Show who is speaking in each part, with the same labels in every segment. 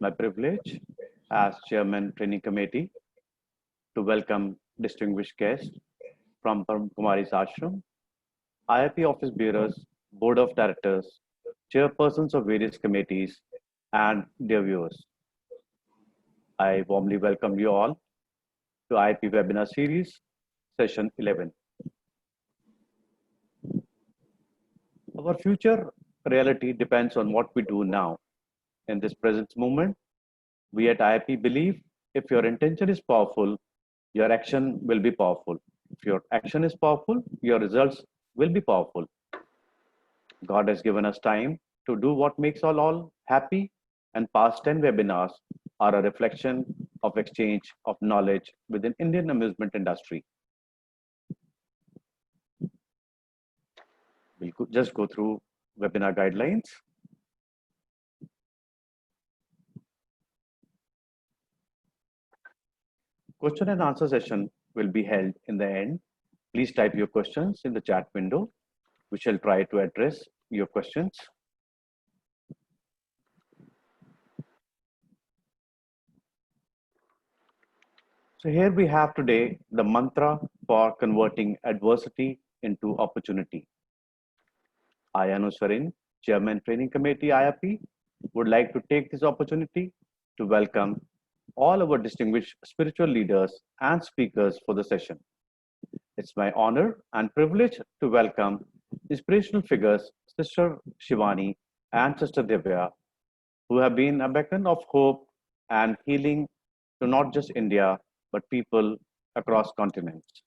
Speaker 1: my privilege as Chairman Training Committee to welcome distinguished guests from Brahma Kamari's ashram, IAAPI office bearers, board of directors, chairpersons of various committees, and dear viewers. I warmly welcome you all to IAAPI webinar series, session 11. Our future reality depends on what we do now. In this present moment, we at IAAPI believe if your intention is powerful, your action will be powerful. If your action is powerful, your results will be powerful. God has given us time to do what makes us all happy, and past 10 webinars are a reflection of exchange of knowledge within Indian amusement industry. We'll just go through webinar guidelines. Question and answer session will be held in the end. Please type your questions in the chat window. We shall try to address your questions. So here we have today the mantra for converting adversity into opportunity. I, Amusment, Chairman Training Committee IAAPI, would like to take this opportunity to welcome all our distinguished spiritual leaders and speakers for the session. It's my honor and privilege to welcome inspirational figures, Sister Shivani and Sister Divya, who have been a beacon of hope and healing to not just India, but people across continents.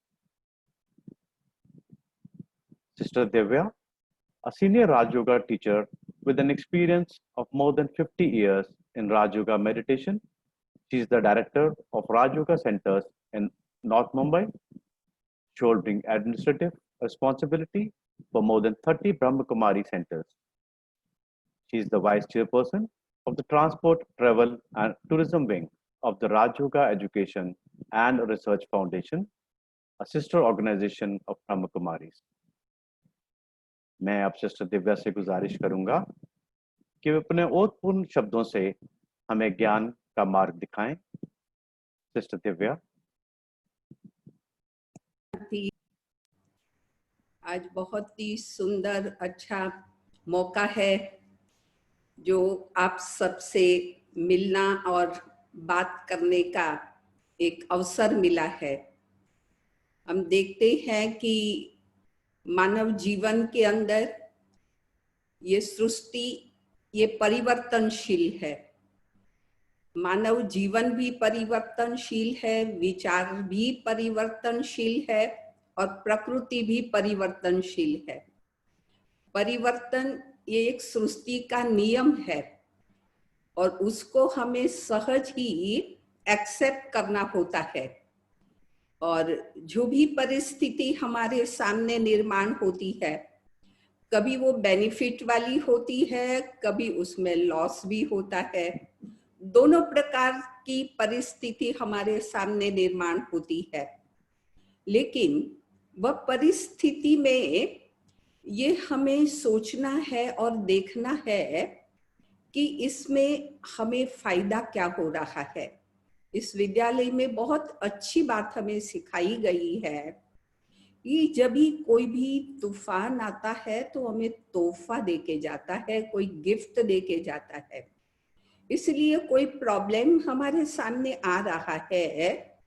Speaker 1: Sister Divya, a senior Raj Yoga teacher with an experience of more than 50 years in Raj Yoga meditation. She is the director of Raj Yoga centers in North Mumbai, shouldering administrative responsibility for more than 30 Brahma Kamari centers. She is the vice chairperson of the Transport, Travel and Tourism Wing of the Raj Yoga Education and Research Foundation, a sister organization of Brahma Kamaris. मैं अब sister Divya से गुजारिश करूंगा कि वे अपने ओतपूर्ण शब्दों से हमें ज्ञान का मार्ग दिखाएं। सिस्टर दिव्या।
Speaker 2: आज बहुत ही सुंदर अच्छा मौका है जो आप सबसे मिलना और बात करने का एक अवसर मिला है। हम देखते हैं कि मानव जीवन के अंदर ये सृष्टि ये परिवर्तनशील है। मानव जीवन भी परिवर्तनशील है, विचार भी परिवर्तनशील है और प्रकृति भी परिवर्तनशील है। परिवर्तन ये एक सृष्टि का नियम है और उसको हमें सहज ही एक्सेप्ट करना होता है। और जो भी परिस्थिति हमारे सामने निर्माण होती है, कभी वो बेनिफिट वाली होती है, कभी उसमें लॉस भी होता है। दोनों प्रकार की परिस्थिति हमारे सामने निर्माण होती है, लेकिन वह परिस्थिति में ये हमें सोचना है और देखना है कि इसमें हमें फायदा क्या हो रहा है। इस विद्यालय में बहुत अच्छी बात हमें सिखाई गई है कि जब भी कोई भी तूफान आता है तो हमें तोहफा देके जाता है, कोई गिफ्ट देके जाता है। इसलिए कोई प्रॉब्लम हमारे सामने आ रहा है,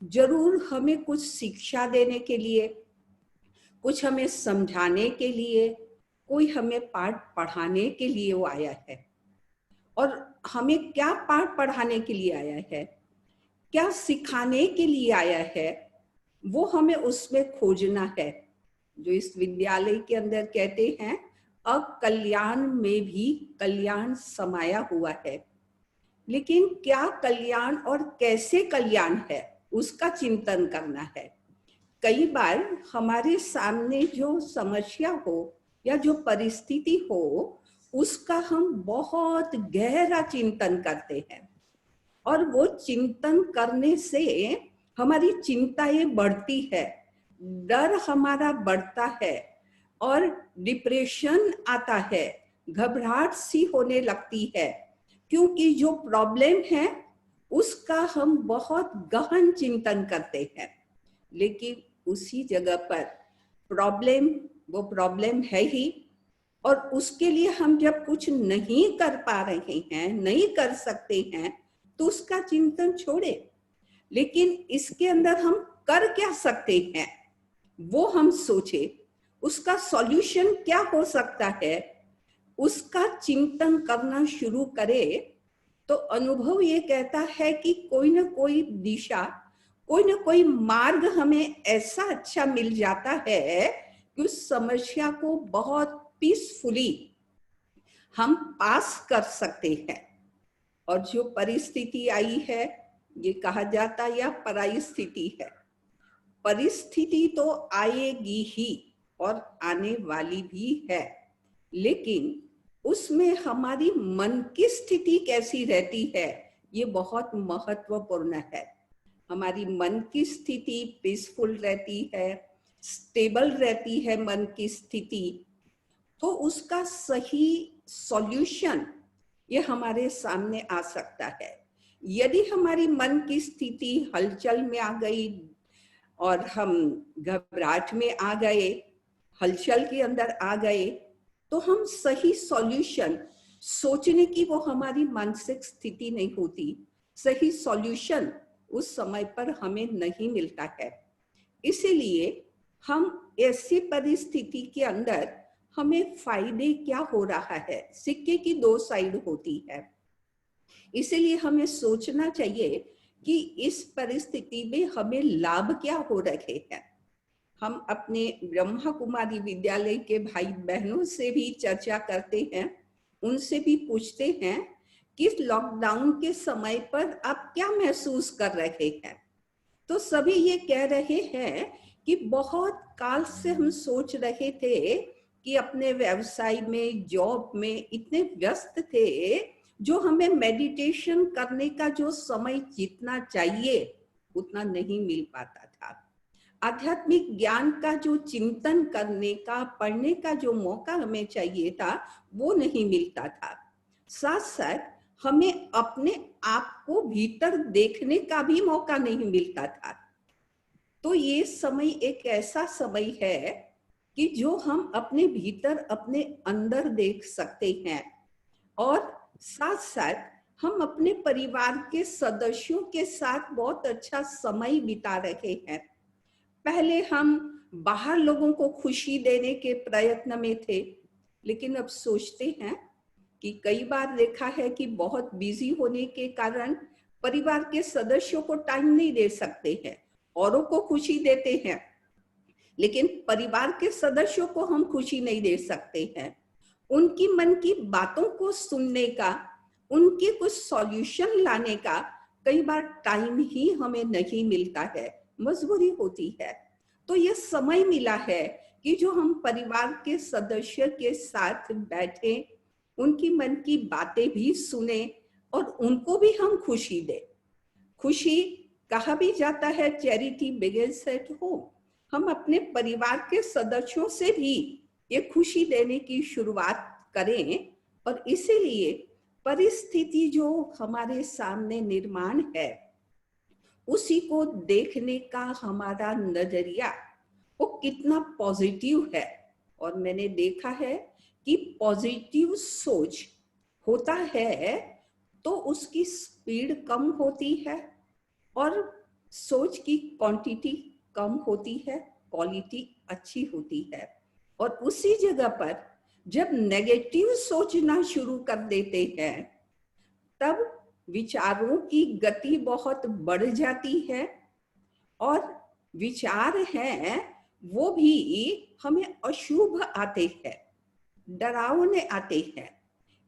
Speaker 2: जरूर हमें कुछ शिक्षा देने के लिए, कुछ हमें समझाने के लिए, कोई हमें पाठ पढ़ाने के लिए वो आया है। और हमें क्या पाठ पढ़ाने के लिए आया है, क्या सिखाने के लिए आया है, वो हमें उसमें खोजना है। जो इस विद्यालय के अंदर कहते हैं अकल्याण में भी कल्याण समाया हुआ है, लेकिन क्या कल्याण और कैसे कल्याण है उसका चिंतन करना है। कई बार हमारे सामने जो समस्या हो या जो परिस्थिति हो, उसका हम बहुत गहरा चिंतन करते हैं और वो चिंतन करने से हमारी चिंताएं बढ़ती है, डर हमारा बढ़ता है और डिप्रेशन आता है, घबराहट सी होने लगती है। क्योंकि जो प्रॉब्लम है उसका हम बहुत गहन चिंतन करते हैं, लेकिन उसी जगह पर प्रॉब्लम वो प्रॉब्लम है ही, और उसके लिए हम जब कुछ नहीं कर पा रहे हैं, नहीं कर सकते हैं, तो उसका चिंतन छोड़े। लेकिन इसके अंदर हम कर क्या सकते हैं वो हम सोचे, उसका सॉल्यूशन क्या हो सकता है उसका चिंतन करना शुरू करे, तो अनुभव ये कहता है कि कोई ना कोई दिशा, कोई ना कोई मार्ग हमें ऐसा अच्छा मिल जाता है कि उस समस्या को बहुत पीसफुली हम पास कर सकते हैं। और जो परिस्थिति आई है, ये कहा जाता है या पराई स्थिति है, परिस्थिति तो आएगी ही और आने वाली भी है, लेकिन उसमें हमारी मन की स्थिति कैसी रहती है ये बहुत महत्वपूर्ण है। हमारी मन की स्थिति पीसफुल रहती है, स्टेबल रहती है मन की स्थिति, तो उसका सही सॉल्यूशन ये हमारे सामने आ सकता है। यदि हमारी मन की स्थिति हलचल में आ गई और हम घबराहट में आ गए, हलचल के अंदर आ गए, तो हम सही सॉल्यूशन सोचने की वो हमारी मानसिक स्थिति नहीं होती, सही सॉल्यूशन उस समय पर हमें नहीं मिलता है। इसीलिए हम ऐसी परिस्थिति के अंदर हमें फायदे क्या हो रहा है, सिक्के की दो साइड होती है, इसीलिए हमें सोचना चाहिए कि इस परिस्थिति में हमें लाभ क्या हो रहे हैं। हम अपने ब्रह्मा कुमारी विद्यालय के भाई बहनों से भी चर्चा करते हैं, उनसे भी पूछते हैं कि लॉकडाउन के समय पर आप क्या महसूस कर रहे हैं। तो सभी ये कह रहे हैं कि बहुत काल से हम सोच रहे थे कि अपने व्यवसाय में, जॉब में इतने व्यस्त थे, जो हमें मेडिटेशन करने का जो समय जितना चाहिए उतना नहीं मिल पाता था। आध्यात्मिक ज्ञान का जो चिंतन करने का, पढ़ने का जो मौका हमें चाहिए था वो नहीं मिलता था। साथ साथ हमें अपने आप को भीतर देखने का भी मौका नहीं मिलता था। तो ये समय एक ऐसा समय है कि जो हम अपने भीतर, अपने अंदर देख सकते हैं, और साथ साथ हम अपने परिवार के सदस्यों के साथ बहुत अच्छा समय बिता रहे हैं। पहले हम बाहर लोगों को खुशी देने के प्रयत्न में थे, लेकिन अब सोचते हैं कि कई बार देखा है कि बहुत बिजी होने के कारण परिवार के सदस्यों को टाइम नहीं दे सकते हैं। औरों को खुशी देते हैं, लेकिन परिवार के सदस्यों को हम खुशी नहीं दे सकते हैं। उनकी मन की बातों को सुनने का, उनके कुछ सॉल्यूशन लाने का कई बार टाइम ही हमें नहीं मिलता है, मजबूरी होती है। तो ये समय मिला है कि जो हम परिवार के सदस्य के साथ बैठे, उनकी मन की बातें भी सुने और उनको भी हम खुशी दें। खुशी, कहा भी जाता है चैरिटी बिगिंस एट होम। हम अपने परिवार के सदस्यों से भी ये खुशी देने की शुरुआत करें, और इसीलिए परिस्थिति जो हमारे सामने निर्माण है उसी को देखने का हमारा नजरिया वो कितना पॉजिटिव है। और मैंने देखा है कि पॉजिटिव सोच होता है तो उसकी स्पीड कम होती है और सोच की क्वांटिटी कम होती है, क्वालिटी अच्छी होती है। और उसी जगह पर जब नेगेटिव सोचना शुरू कर देते हैं तब विचारों की गति बहुत बढ़ जाती है, और विचार हैं वो भी हमें अशुभ आते हैं, डरावने आते हैं।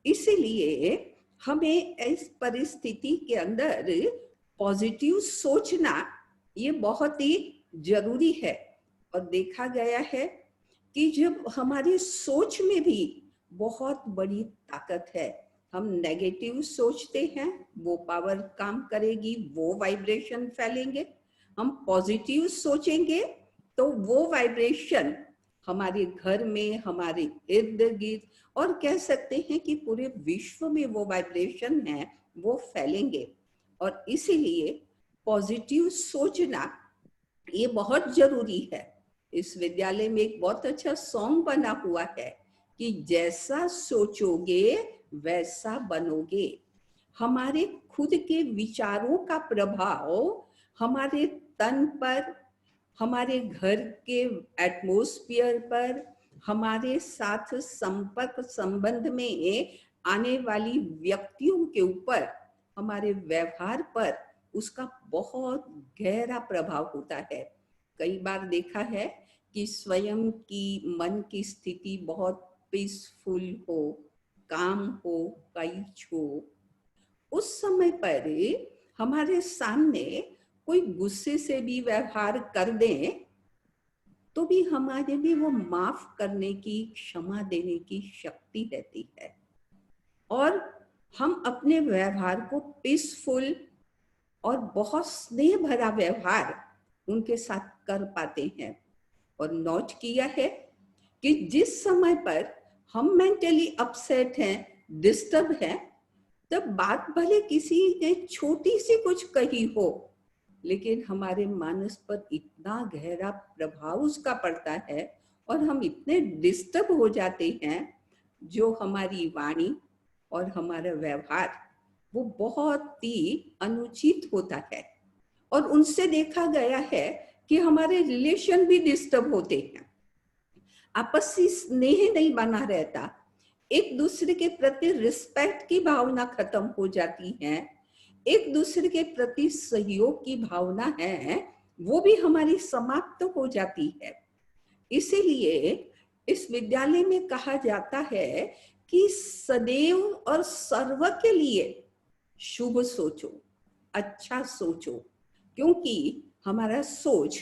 Speaker 2: इसीलिए हमें इस परिस्थिति के अंदर पॉजिटिव सोचना ये बहुत ही जरूरी है। और देखा गया है कि जब हमारी सोच में भी बहुत बड़ी ताकत है, हम नेगेटिव सोचते हैं वो पावर काम करेगी, वो वाइब्रेशन फैलेंगे। हम पॉजिटिव सोचेंगे तो वो वाइब्रेशन हमारे घर में, हमारे इर्द गिर्द, और कह सकते हैं कि पूरे विश्व में वो वाइब्रेशन है वो फैलेंगे। और इसीलिए पॉजिटिव सोचना ये बहुत जरूरी है। इस विद्यालय में एक बहुत अच्छा सॉन्ग बना हुआ है कि जैसा सोचोगे वैसा बनोगे। हमारे खुद के विचारों का प्रभाव हमारे तन पर, हमारे घर के एटमॉस्फेयर पर, हमारे साथ संपर्क संबंध में आने वाली व्यक्तियों के ऊपर, हमारे व्यवहार पर उसका बहुत गहरा प्रभाव होता है। कई बार देखा है कि स्वयं की मन की स्थिति बहुत पीसफुल हो, काम हो, काइच हो, उस समय पर हमारे सामने कोई गुस्से से भी व्यवहार कर दें तो भी हमारे में वो माफ करने की, क्षमा देने की शक्ति रहती है, और हम अपने व्यवहार को पीसफुल और बहुत स्नेह भरा व्यवहार उनके साथ कर पाते हैं। और नोट किया है कि जिस समय पर हम मेंटली अपसेट हैं, डिस्टर्ब हैं, तब बात भले किसी ने छोटी सी कुछ कही हो, लेकिन हमारे मानस पर इतना गहरा प्रभाव उसका पड़ता है और हम इतने डिस्टर्ब हो जाते हैं, जो हमारी वाणी और हमारा व्यवहार वो बहुत ही अनुचित होता है। और उनसे देखा गया है कि हमारे रिलेशन भी डिस्टर्ब होते हैं, आपसी स्नेह नहीं बना रहता, एक दूसरे के प्रति रिस्पेक्ट की भावना खत्म हो जाती है, एक दूसरे के प्रति सहयोग की भावना है वो भी हमारी समाप्त हो जाती है। इसीलिए इस विद्यालय में कहा जाता है कि सदैव और सर्व के लिए शुभ सोचो, अच्छा सोचो, क्योंकि हमारा सोच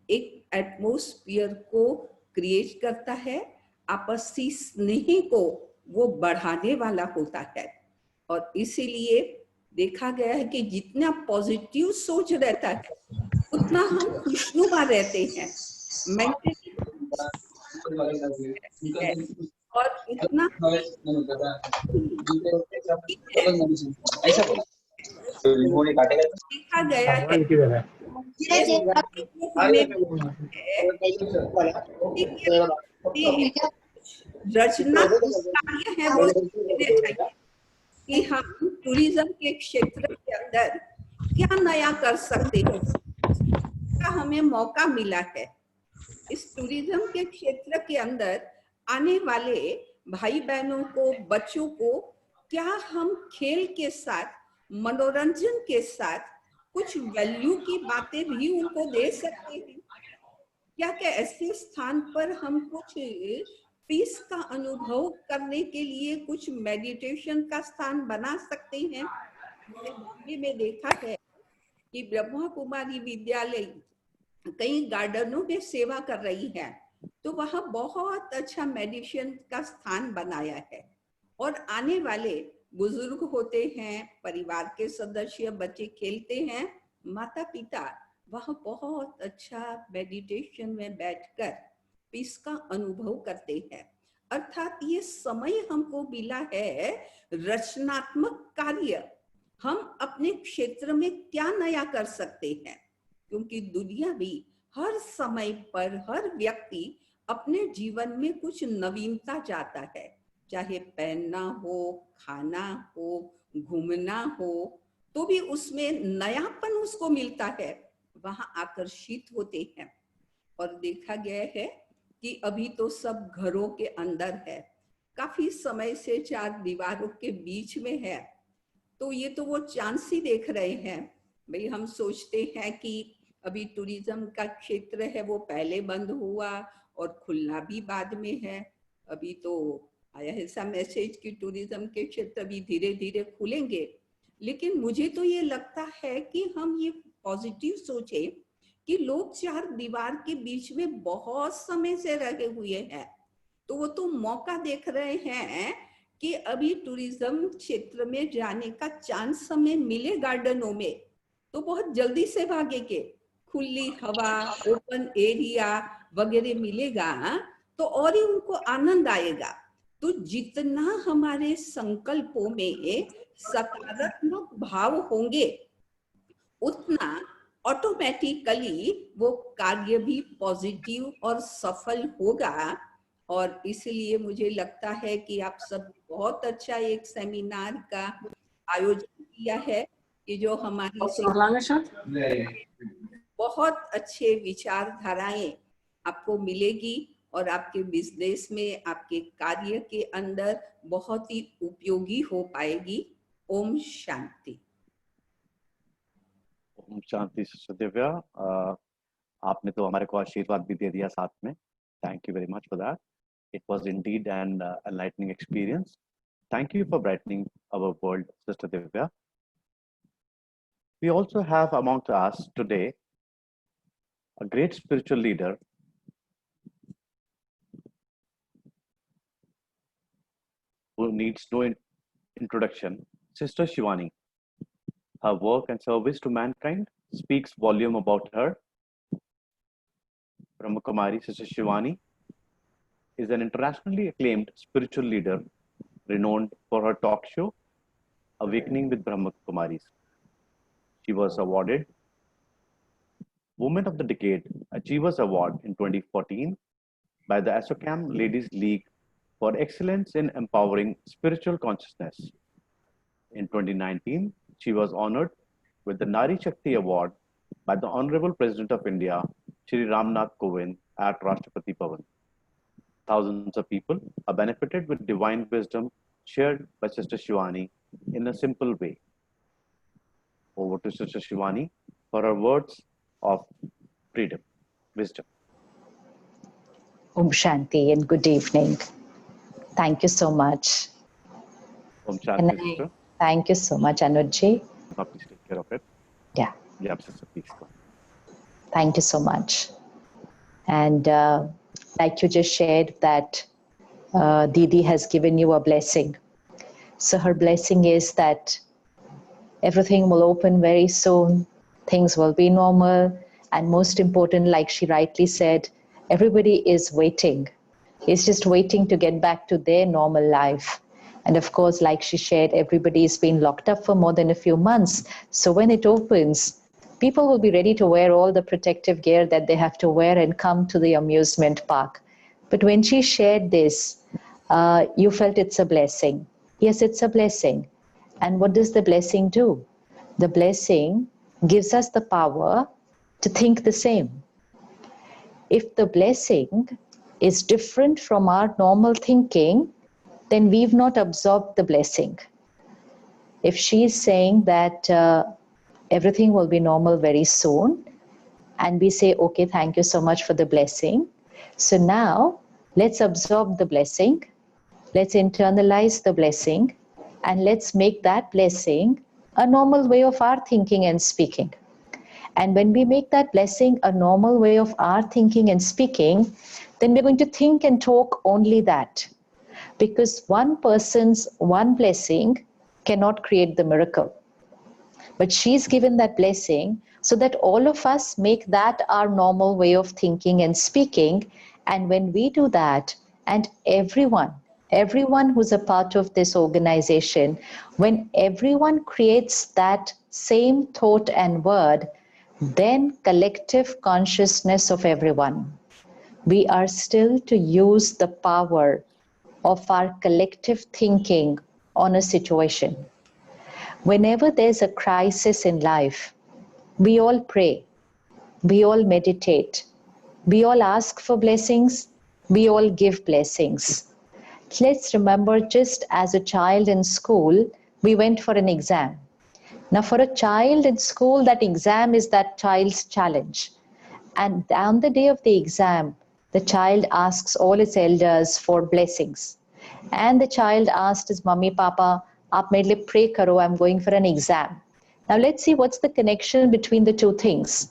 Speaker 2: एक एटमॉस्फेयर को क्रिएट करता है, आपसी स्नेह को वो बढ़ाने वाला होता है। और इसीलिए देखा गया है कि जितना पॉजिटिव सोच रहता है उतना हम खुशनुमा रहते हैं, मेंटली है, और इतना देखा गया है ये जो हमें है कि रचनात्मक कार्य है वो सीखने चाहिए कि हम टूरिज्म के क्षेत्र के अंदर क्या नया कर सकते हैं, क्या हमें मौका मिला है। इस टूरिज्म के क्षेत्र के अंदर आने वाले भाई बहनों को, बच्चों को, क्या हम खेल के साथ, मनोरंजन के साथ कुछ वैल्यू की बातें भी उनको दे सकते हैं? क्या क्या ऐसे स्थान पर हम कुछ पीस का अनुभव करने के लिए कुछ मेडिटेशन का स्थान बना सकते हैं? बॉम्बे में देखा है कि ब्रह्मा कुमारी विद्यालय कई गार्डनों में सेवा कर रही है, तो वहां बहुत अच्छा मेडिटेशन का स्थान बनाया है। और आने वाले बुजुर्ग होते हैं, परिवार के सदस्य, बच्चे खेलते हैं, माता पिता वहां बहुत अच्छा मेडिटेशन में बैठकर पीस का अनुभव करते हैं। अर्थात ये समय हमको मिला है रचनात्मक कार्य, हम अपने क्षेत्र में क्या नया कर सकते हैं, क्योंकि दुनिया भी हर समय पर, हर व्यक्ति अपने जीवन में कुछ नवीनता चाहता है, चाहे पहनना हो, खाना हो, घूमना हो, तो भी उसमें नयापन उसको मिलता है, वहां आकर्षित होते हैं। और देखा गया है कि अभी तो सब घरों के अंदर है, काफी समय से चार दीवारों के बीच में है, तो ये तो वो चांस ही देख रहे हैं। भाई हम सोचते हैं कि अभी टूरिज्म का क्षेत्र है वो पहले बंद हुआ और खुलना भी बाद में है। अभी तो आया है ऐसा मैसेज कि टूरिज्म के क्षेत्र भी धीरे धीरे खुलेंगे, लेकिन मुझे तो ये लगता है कि हम ये पॉजिटिव सोचे कि लोग चार दीवार के बीच में बहुत समय से रहे हुए हैं, तो वो तो मौका देख रहे हैं कि अभी टूरिज्म क्षेत्र में जाने का चांस हमें मिले गार्डनों में, तो बहुत जल्दी से भागेंगे, खुली हवा, ओपन एरिया वगैरह मिलेगा तो और ही उनको आनंद आएगा। तो जितना हमारे संकल्पों में सकारात्मक भाव होंगे, उतना ऑटोमेटिकली वो कार्य भी पॉजिटिव और सफल होगा। और इसलिए मुझे लगता है कि आप सब बहुत अच्छा एक सेमिनार का आयोजन किया है कि जो हमारी बहुत अच्छे विचारधाराएं आपको मिलेगी और आपके बिजनेस में, आपके कार्य के अंदर बहुत ही उपयोगी हो पाएगी। ओम शांति।
Speaker 1: ओम शांति सिस्टर दिव्या। आपने तो हमारे को आशीर्वाद भी दे दिया साथ में। Thank you very much for that. It was indeed an enlightening experience. Thank you for brightening our world, Sister Divya. We also have among us today a great spiritual leader who needs no introduction, Sister Shivani. Her work and service to mankind speaks volume about her. Brahma Kamari Sister Shivani is an internationally acclaimed spiritual leader renowned for her talk show, Awakening with Brahma Kumaris. She was awarded Woman of the Decade Achievers Award in 2014 by the ASSOCHAM Ladies League for excellence in empowering spiritual consciousness. In 2019, she was honored with the Nari Shakti Award by the Honorable President of India, Shri Ramnath Kovind at Rashtrapati Bhavan. Thousands of people are benefited with divine wisdom shared by Sister Shivani in a simple way. Over to Sister Shivani for her words of freedom, wisdom.
Speaker 3: Om Shanti and good evening. Thank you so much.
Speaker 1: Om Shanti, Sister.
Speaker 3: Thank you so much, Anujji.
Speaker 1: Please take care of it.
Speaker 3: Yeah.
Speaker 1: Yeah, Sister, please go.
Speaker 3: Thank you so much. And like you just shared that Didi has given you a blessing. So her blessing is that everything will open very soon, things will be normal, and most important, like she rightly said, everybody is waiting. It's just waiting to get back to their normal life. And of course, like she shared, everybody's been locked up for more than a few months. So when it opens, people will be ready to wear all the protective gear that they have to wear and come to the amusement park. But when she shared this, you felt it's a blessing. Yes, it's a blessing. And what does the blessing do? The blessing gives us the power to think the same. If the blessing is different from our normal thinking, then we've not absorbed the blessing. If she's saying that everything will be normal very soon, and we say, okay, thank you so much for the blessing. So now let's absorb the blessing, let's internalize the blessing, and let's make that blessing a normal way of our thinking and speaking. And when we make that blessing a normal way of our thinking and speaking, then we're going to think and talk only that. Because one person's one blessing cannot create the miracle. But she's given that blessing so that all of us make that our normal way of thinking and speaking. And when we do that, and everyone who's a part of this organization, when everyone creates that same thought and word, then collective consciousness of everyone, we are still to use the power of our collective thinking on a situation. Whenever there's a crisis in life, we all pray, we all meditate, we all ask for blessings, we all give blessings. Let's remember, just as a child in school, we went for an exam. Now for a child in school, that exam is that child's challenge. And on the day of the exam, the child asks all its elders for blessings. And the child asked his mummy, Papa, aap mere liye pray karo, I'm going for an exam. Now let's see what's the connection between the two things.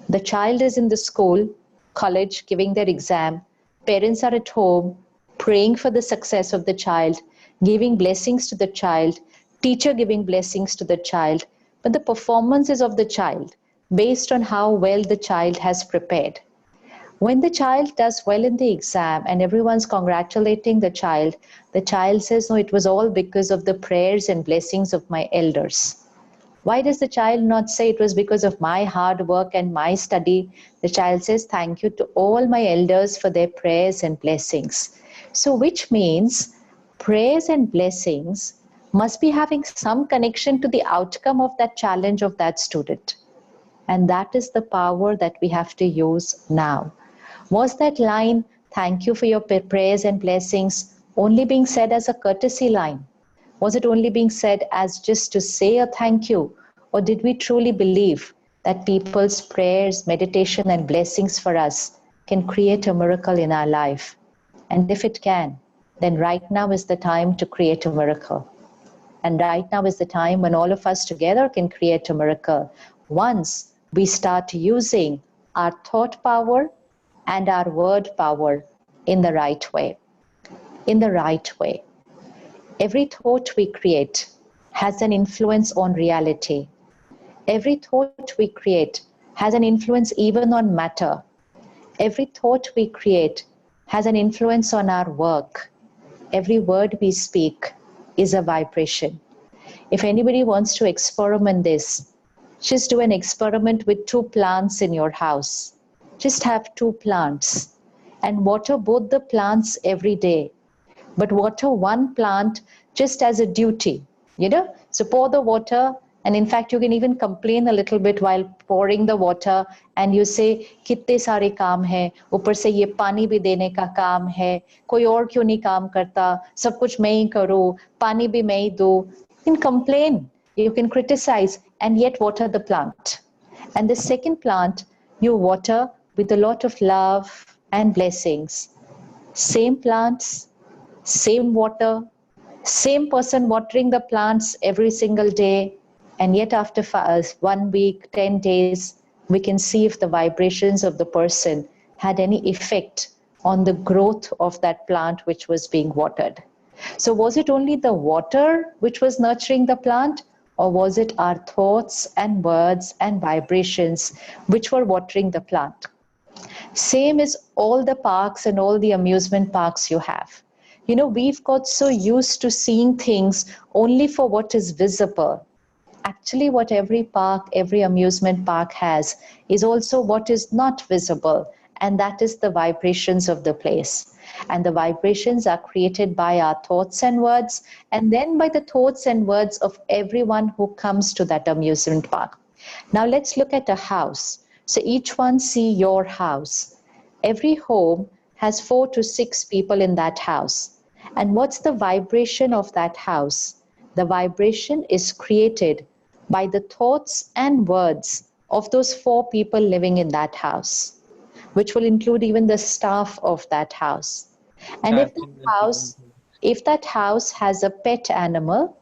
Speaker 3: The child is in the school, college, giving their exam. Parents are at home, praying for the success of the child, giving blessings to the child, teacher giving blessings to the child. But the performance is of the child, based on how well the child has prepared. When the child does well in the exam and everyone's congratulating the child says, no, it was all because of the prayers and blessings of my elders. Why does the child not say it was because of my hard work and my study? The child says, thank you to all my elders for their prayers and blessings. So which means prayers and blessings must be having some connection to the outcome of that challenge of that student. And that is the power that we have to use now. Was that line, thank you for your prayers and blessings, only being said as a courtesy line? Was it only being said as just to say a thank you? Or did we truly believe that people's prayers, meditation, and blessings for us can create a miracle in our life? And if it can, then right now is the time to create a miracle. And right now is the time when all of us together can create a miracle. Once we start using our thought power and our word power in the right way. In the right way. Every thought we create has an influence on reality. Every thought we create has an influence even on matter. Every thought we create has an influence on our work. Every word we speak is a vibration. If anybody wants to experiment this, just do an experiment with 2 plants in your house. Just have 2 plants and water both the plants every day. But water one plant just as a duty, So pour the water, and in fact, you can even complain a little bit while pouring the water, and you say, कितने सारे काम हैं, ऊपर से ये पानी भी देने का काम है, कोई और क्यों नहीं काम करता, सब कुछ मैं ही करूँ, पानी भी मैं ही दूँ. You can complain, you can criticize, and yet water the plant. And the second plant, you water with a lot of love and blessings. Same plants, same water, same person watering the plants every single day, and yet after 1 week, 10 days, we can see if the vibrations of the person had any effect on the growth of that plant which was being watered. So was it only the water which was nurturing the plant, or was it our thoughts and words and vibrations which were watering the plant? Same is all the parks and all the amusement parks you have. We've got so used to seeing things only for what is visible. Actually, what every park, every amusement park has is also what is not visible, and that is the vibrations of the place. And the vibrations are created by our thoughts and words, and then by the thoughts and words of everyone who comes to that amusement park. Now let's look at a house. So each one see your house. Every home has 4 to 6 people in that house. And what's the vibration of that house? The vibration is created by the thoughts and words of those 4 people living in that house, which will include even the staff of that house. And if that house has a pet animal,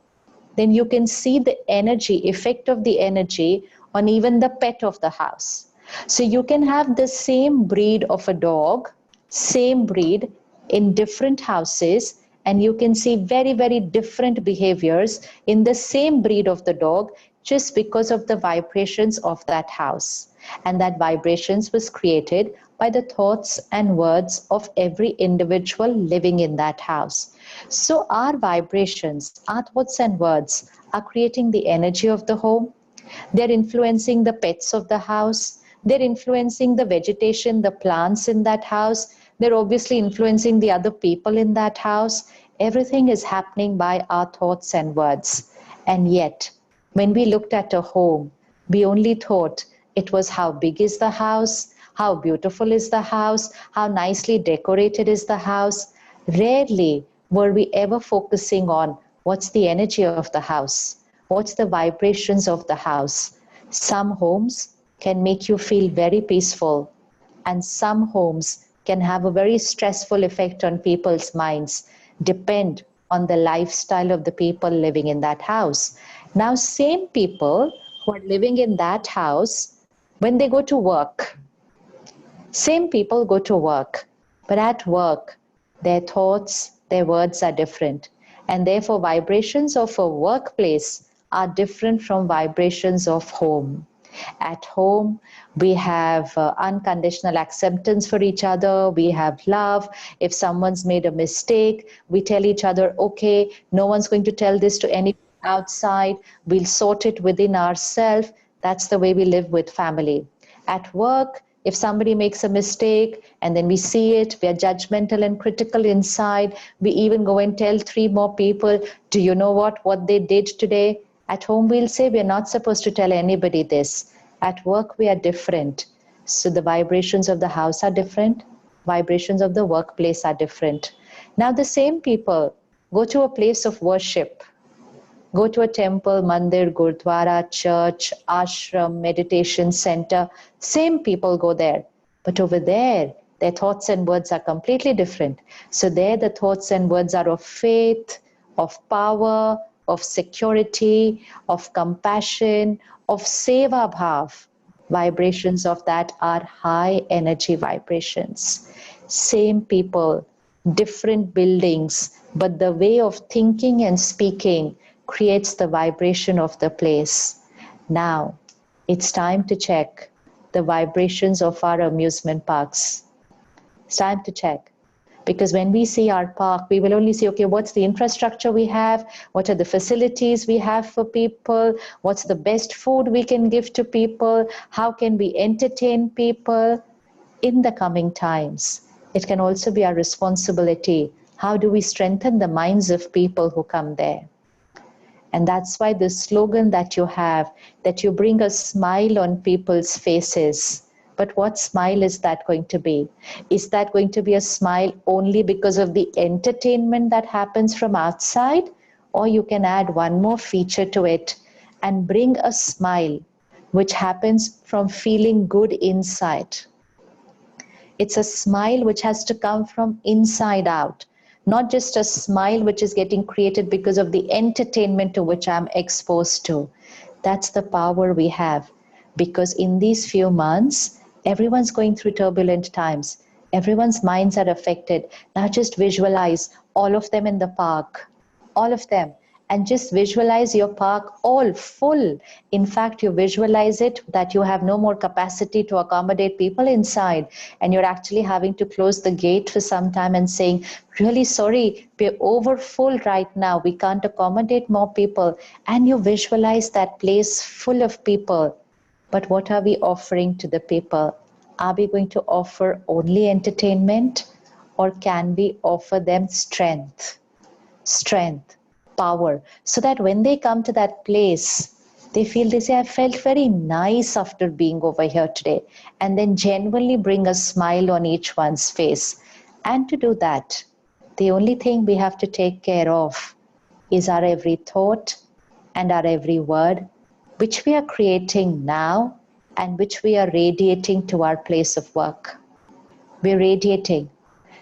Speaker 3: then you can see the effect of the energy on even the pet of the house. So you can have the same breed of a dog, same breed in different houses, and you can see very, very different behaviors in the same breed of the dog just because of the vibrations of that house. And that vibrations was created by the thoughts and words of every individual living in that house. So our vibrations, our thoughts and words are creating the energy of the home. They're influencing the pets of the house. They're influencing the vegetation, the plants in that house. They're obviously influencing the other people in that house. Everything is happening by our thoughts and words. And yet, when we looked at a home, we only thought it was how big is the house, how beautiful is the house, how nicely decorated is the house. Rarely were we ever focusing on what's the energy of the house, what's the vibrations of the house. Some homes can make you feel very peaceful, and some homes can have a very stressful effect on people's minds, depend on the lifestyle of the people living in that house. Now, same people who are living in that house, when they go to work, same people go to work, but at work, their thoughts, their words are different. And therefore, vibrations of a workplace are different from vibrations of home. At home, we have unconditional acceptance for each other. We have love. If someone's made a mistake, we tell each other, okay, no one's going to tell this to anyone outside. We'll sort it within ourselves. That's the way we live with family. At work, if somebody makes a mistake and then we see it, we are judgmental and critical inside. We even go and tell 3 more people, do you know what they did today? At home, we'll say we're not supposed to tell anybody this. At work, we are different. So the vibrations of the house are different. Vibrations of the workplace are different. Now the same people go to a place of worship. Go to a temple, mandir, gurdwara, church, ashram, meditation center. Same people go there. But over there, their thoughts and words are completely different. So there the thoughts and words are of faith, of power, of security, of compassion, of seva bhav. Vibrations of that are high energy vibrations. Same people, different buildings, but the way of thinking and speaking creates the vibration of the place. Now, it's time to check the vibrations of our amusement parks. It's time to check. Because when we see our park, we will only see, okay, what's the infrastructure we have? What are the facilities we have for people? What's the best food we can give to people? How can we entertain people? In the coming times, it can also be our responsibility. How do we strengthen the minds of people who come there? And that's why the slogan that you have, that you bring a smile on people's faces. But what smile is that going to be? Is that going to be a smile only because of the entertainment that happens from outside? Or you can add one more feature to it and bring a smile which happens from feeling good inside. It's a smile which has to come from inside out. Not just a smile which is getting created because of the entertainment to which I'm exposed to. That's the power we have. Because in these few months, everyone's going through turbulent times. Everyone's minds are affected. Now just visualize all of them in the park. All of them. And just visualize your park all full. In fact, you visualize it that you have no more capacity to accommodate people inside. And you're actually having to close the gate for some time and saying, really sorry, we're over full right now. We can't accommodate more people. And you visualize that place full of people. But what are we offering to the people? Are we going to offer only entertainment? Or can we offer them strength? Strength, power, so that when they come to that place, they feel, they say, I felt very nice after being over here today. And then genuinely bring a smile on each one's face. And to do that, the only thing we have to take care of is our every thought and our every word, which we are creating now and which we are radiating to our place of work. We're radiating.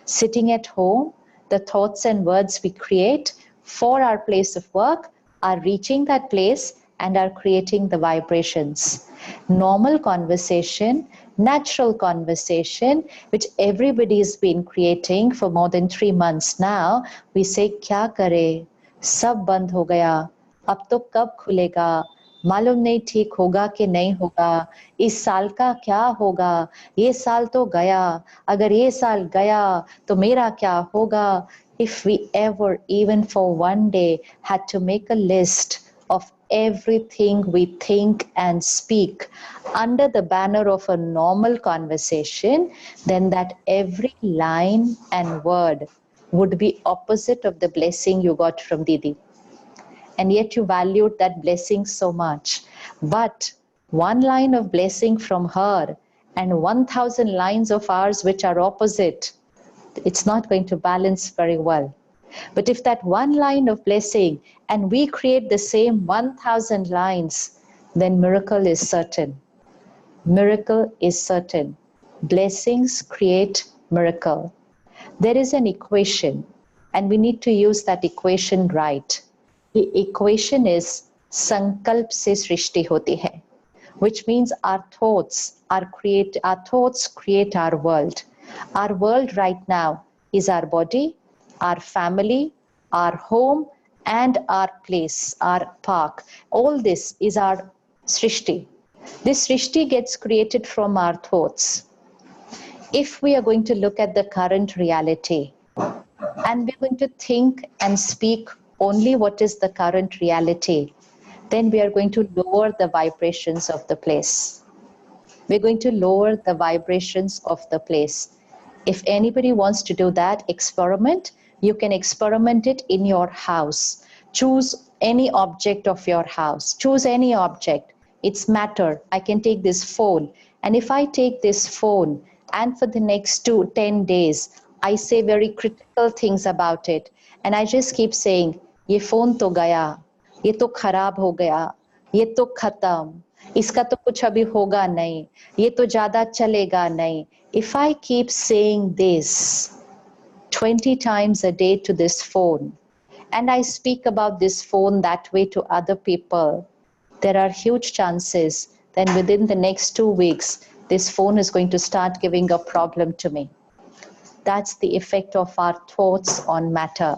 Speaker 3: Sitting at home, the thoughts and words we create for our place of work are reaching that place and are creating the vibrations. Normal conversation, natural conversation, which everybody's been creating for more than 3 months now. We say, kya kare? Sab band ho gaya. Ab to kab khulega? मालूम नहीं ठीक होगा कि नहीं होगा, इस साल का क्या होगा, ये साल तो गया, अगर ये साल गया तो मेरा क्या होगा. If we ever, even for one day, had to make a list of everything we think and speak under the banner of a normal conversation, then that every line and word would be opposite of the blessing you got from Didi. And yet you valued that blessing so much. But one line of blessing from her and 1,000 lines of ours which are opposite, it's not going to balance very well. But if that one line of blessing and we create the same 1,000 lines, then miracle is certain. Miracle is certain. Blessings create miracle. There is an equation, and we need to use that equation right. The equation is sankalp se srishti hoti hai, which means our thoughts create our world. Our world right now is our body, our family, our home, and our place, our park. All this is our srishti. This Srishti gets created from our thoughts. If we are going to look at the current reality and we're going to think and speak only what is the current reality, then we are going to lower the vibrations of the place. We're going to lower the vibrations of the place. If anybody wants to do that experiment, you can experiment it in your house. Choose any object of your house. Choose any object. It's matter. I can take this phone. And if I take this phone and for the next 10 days, I say very critical things about it. And I just keep saying, ye phone to gaya, ye to kharab ho gaya, ye to khatam, इसका तो कुछ अभी होगा नहीं, ये तो ज़्यादा चलेगा नहीं. If I keep saying this 20 times a day to this phone, and I speak about this phone that way to other people, there are huge chances that within the next 2 weeks, this phone is going to start giving a problem to me. That's the effect of our thoughts on matter.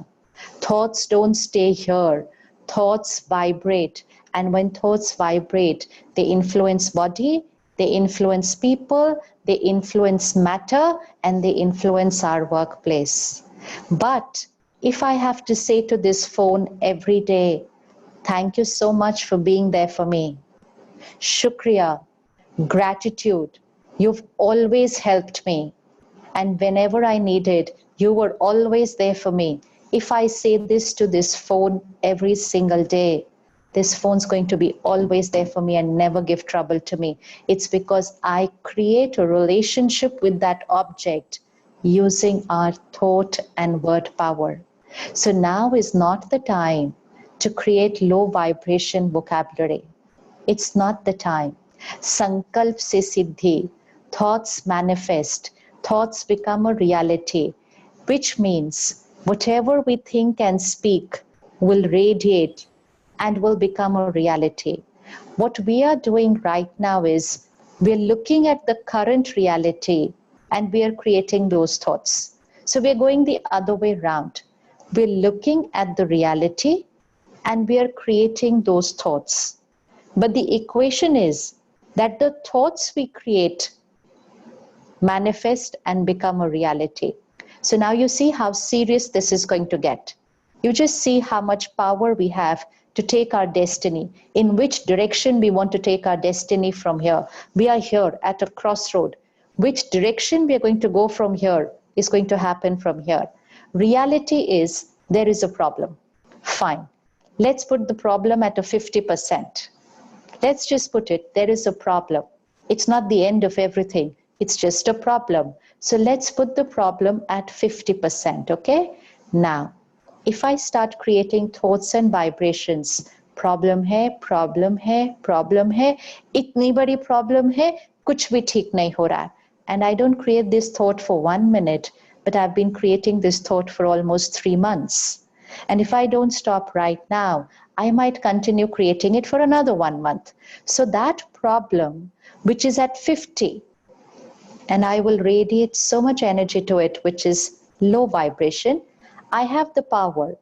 Speaker 3: Thoughts don't stay here. Thoughts vibrate. And when thoughts vibrate, they influence body, they influence people, they influence matter, and they influence our workplace. But if I have to say to this phone every day, thank you so much for being there for me. Shukriya, gratitude, you've always helped me. And whenever I needed, you were always there for me. If I say this to this phone every single day, this phone's going to be always there for me and never give trouble to me. It's because I create a relationship with that object using our thought and word power. So now is not the time to create low vibration vocabulary. It's not the time. Sankalp se siddhi, thoughts manifest, thoughts become a reality, which means whatever we think and speak will radiate and will become a reality. What we are doing right now is we're looking at the current reality and we are creating those thoughts. So we're going the other way around. We're looking at the reality and we are creating those thoughts. But the equation is that the thoughts we create manifest and become a reality. So now you see how serious this is going to get. You just see how much power we have to take our destiny, in which direction we want to take our destiny from here. We are here at a crossroad. Which direction we are going to go from here is going to happen from here. Reality is there is a problem. Fine. Let's put the problem at a 50%. Let's just put it, there is a problem. It's not the end of everything. It's just a problem. So let's put the problem at 50%, okay? Now, if I start creating thoughts and vibrations, problem hai, problem hai, problem hai, itni badi problem hai, kuch bhi theek nahi ho raha. And I don't create this thought for 1 minute, but I've been creating this thought for almost 3 months. And if I don't stop right now, I might continue creating it for another 1 month. So that problem, which is at 50, and I will radiate so much energy to it, which is low vibration, I have the power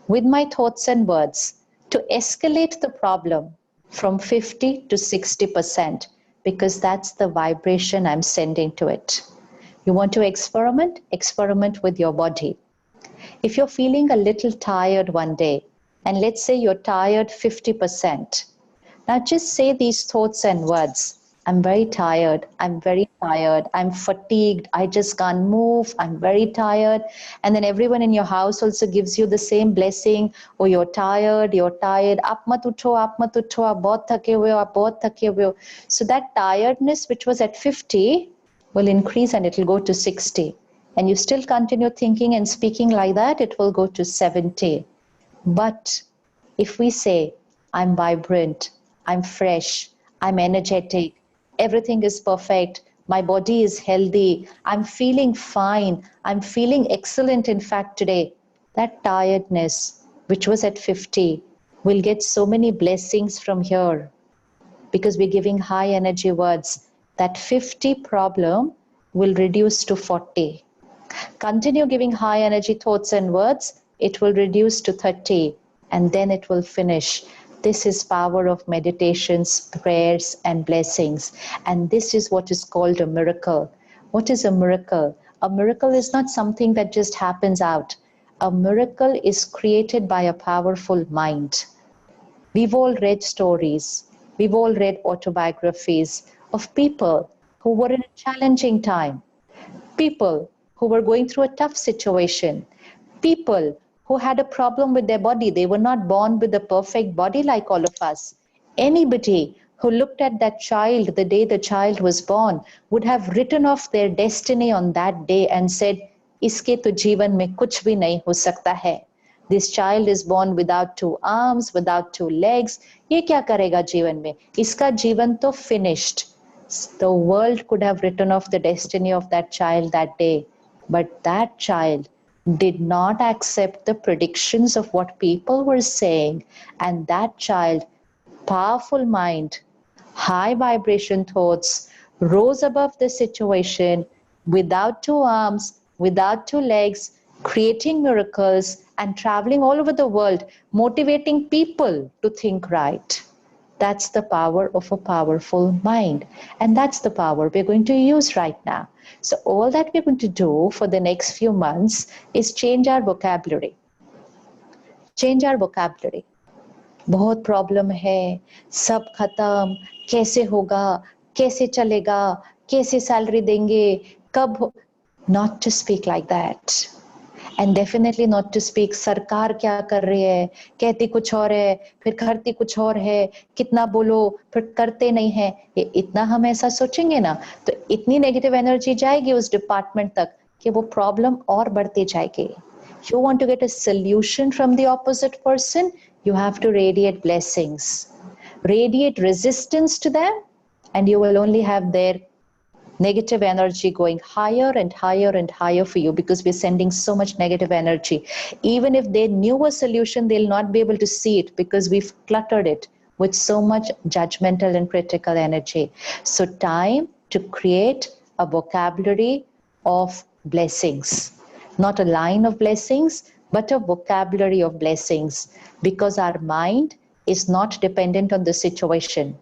Speaker 3: with my thoughts and words to escalate the problem from 50 to 60%, because that's the vibration I'm sending to it. You want to experiment? Experiment with your body. If you're feeling a little tired one day, and let's say you're tired 50%, now just say these thoughts and words. I'm very tired, I'm very tired, I'm fatigued, I just can't move, I'm very tired. And then everyone in your house also gives you the same blessing. Oh, you're tired, aap mat utho, aap bahut thake hue ho, aap bahut thake hue ho. So that tiredness which was at 50 will increase and it will go to 60. And you still continue thinking and speaking like that, it will go to 70. But if we say, I'm vibrant, I'm fresh, I'm energetic, everything is perfect, my body is healthy, I'm feeling fine, I'm feeling excellent in fact today, that tiredness, which was at 50, will get so many blessings from here, because we're giving high energy words. That 50 problem will reduce to 40. Continue giving high energy thoughts and words, it will reduce to 30, and then it will finish. This is power of meditations, prayers, and blessings. And this is what is called a miracle. What is a miracle? A miracle is not something that just happens out. A miracle is created by a powerful mind. We've all read stories, we've all read autobiographies of people who were in a challenging time, people who were going through a tough situation, people who had a problem with their body. They were not born with a perfect body like all of us. Anybody who looked at that child the day the child was born would have written off their destiny on that day and said, "Iske to जीवन में कुछ भी नहीं हो सकता है." This child is born without 2 arms, without 2 legs. ये क्या करेगा जीवन में? इसका जीवन तो finished. The world could have written off the destiny of that child that day. But that child did not accept the predictions of what people were saying. And that child, powerful mind, high vibration thoughts, rose above the situation without 2 arms, without 2 legs, creating miracles and traveling all over the world, motivating people to think right. That's the power of a powerful mind. And that's the power we're going to use right now. So all that we're going to do for the next few months is change our vocabulary. Change our vocabulary. बहुत problem है, सब खत्म, कैसे होगा, कैसे चलेगा, कैसे salary देंगे, कब? Not to speak like that. And definitely not to speak सरकार क्या कर रही है, कहती कुछ और है, फिर करती कुछ और है, कितना बोलो, फिर करते नहीं है. ये इतना हम ऐसा सोचेंगे ना, तो इतनी नेगेटिव एनर्जी जाएगी उस डिपार्टमेंट तक कि वो प्रॉब्लम और बढ़ती जाएगी. You want to get a solution from the opposite person, you have to radiate blessings. Radiate resistance to them, and you will only have their negative energy going higher and higher and higher for you, because we're sending so much negative energy. Even if they knew a solution, they'll not be able to see it because we've cluttered it with so much judgmental and critical energy. So time to create a vocabulary of blessings. Not a line of blessings, but a vocabulary of blessings, because our mind is not dependent on the situation.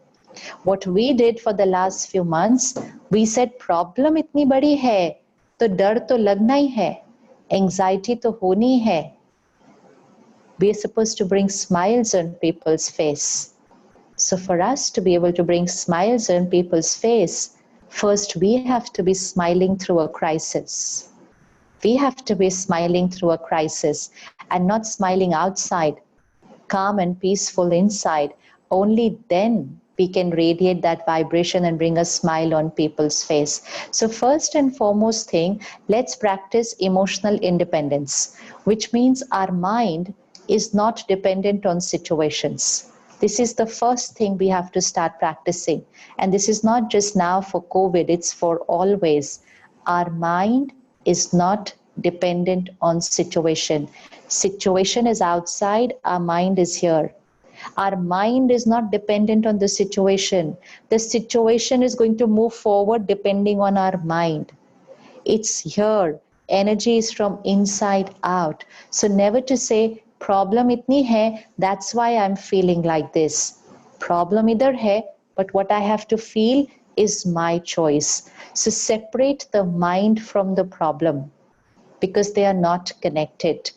Speaker 3: What we did for the last few months, we said problem इतनी बड़ी है, तो डर तो लगना ही है, anxiety तो होनी है. We are supposed to bring smiles on people's face. So for us to be able to bring smiles on people's face, first we have to be smiling through a crisis. We have to be smiling through a crisis and not smiling outside, calm and peaceful inside. Only then we can radiate that vibration and bring a smile on people's face. So first and foremost thing, let's practice emotional independence, which means our mind is not dependent on situations. This is the first thing we have to start practicing. And this is not just now for COVID, it's for always. Our mind is not dependent on situation. Situation is outside, our mind is here. Our mind is not dependent on the situation. The situation is going to move forward depending on our mind. It's here. Energy is from inside out. So never to say, problem itni hai, that's why I'm feeling like this. Problem idhar hai, but what I have to feel is my choice. So separate the mind from the problem, because they are not connected.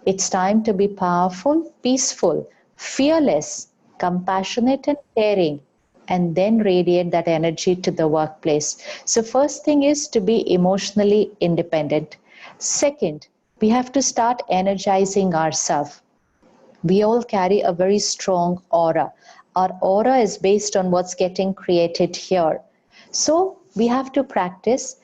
Speaker 3: It's time to be powerful, peaceful, fearless, compassionate and caring, and then radiate that energy to the workplace. So first thing is to be emotionally independent. Second, we have to start energizing ourselves. We all carry a very strong aura. Our aura is based on what's getting created here. So we have to practice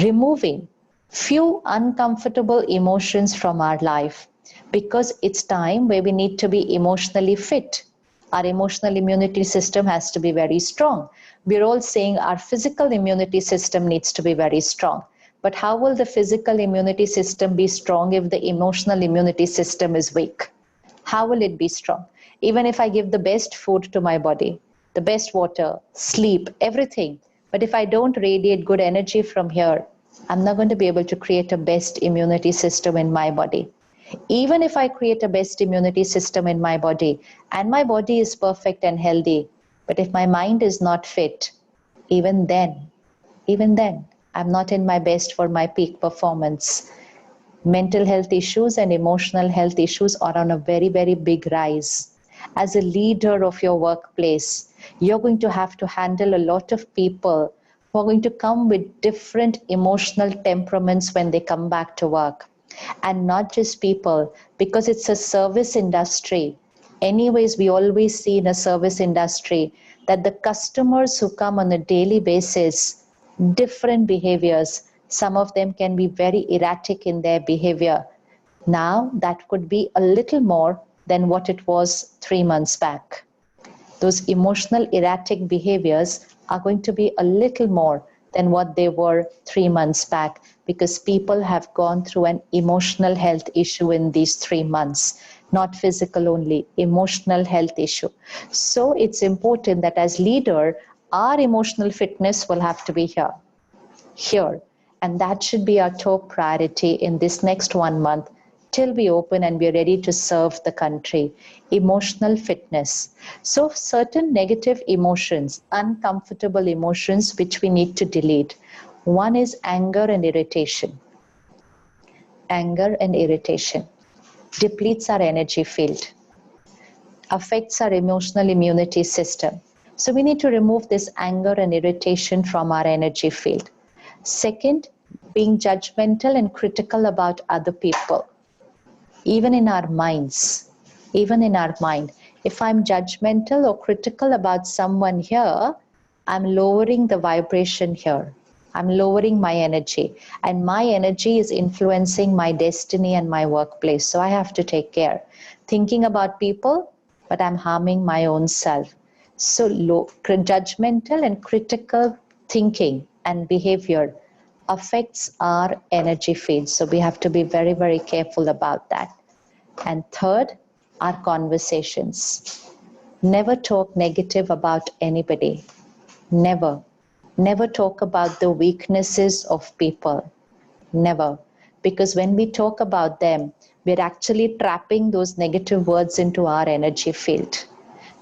Speaker 3: removing few uncomfortable emotions from our life, because it's time where we need to be emotionally fit. Our emotional immunity system has to be very strong. We're all saying our physical immunity system needs to be very strong. But how will the physical immunity system be strong if the emotional immunity system is weak? How will it be strong? Even if I give the best food to my body, the best water, sleep, everything, but if I don't radiate good energy from here, I'm not going to be able to create a best immunity system in my body. Even if I create a best immunity system in my body and my body is perfect and healthy, but if my mind is not fit, even then, I'm not in my best for my peak performance. Mental health issues and emotional health issues are on a very, very big rise. As a leader of your workplace, you're going to have to handle a lot of people who are going to come with different emotional temperaments when they come back to work. And not just people, because it's a service industry. Anyways, we always see in a service industry that the customers who come on a daily basis, different behaviors, some of them can be very erratic in their behavior. Now, that could be a little more than what it was 3 months back. Those emotional erratic behaviors are going to be a little more than what they were 3 months back, because people have gone through an emotional health issue in these 3 months, not physical only, emotional health issue. So it's important that as leader, our emotional fitness will have to be here. And that should be our top priority in this next 1 month till we open and we are ready to serve the country. Emotional fitness. So certain negative emotions, uncomfortable emotions which we need to delete. One is anger and irritation. Anger and irritation depletes our energy field, affects our emotional immunity system. So we need to remove this anger and irritation from our energy field. Second, being judgmental and critical about other people. Even in our minds, even in our mind, if I'm judgmental or critical about someone here, I'm lowering the vibration here. I'm lowering my energy, and my energy is influencing my destiny and my workplace. So I have to take care. Thinking about people, but I'm harming my own self. So judgmental and critical thinking and behavior affects our energy field. So we have to be very, very careful about that. And third, our conversations. Never talk negative about anybody. Never. Never talk about the weaknesses of people. Never. Because when we talk about them, we're actually trapping those negative words into our energy field.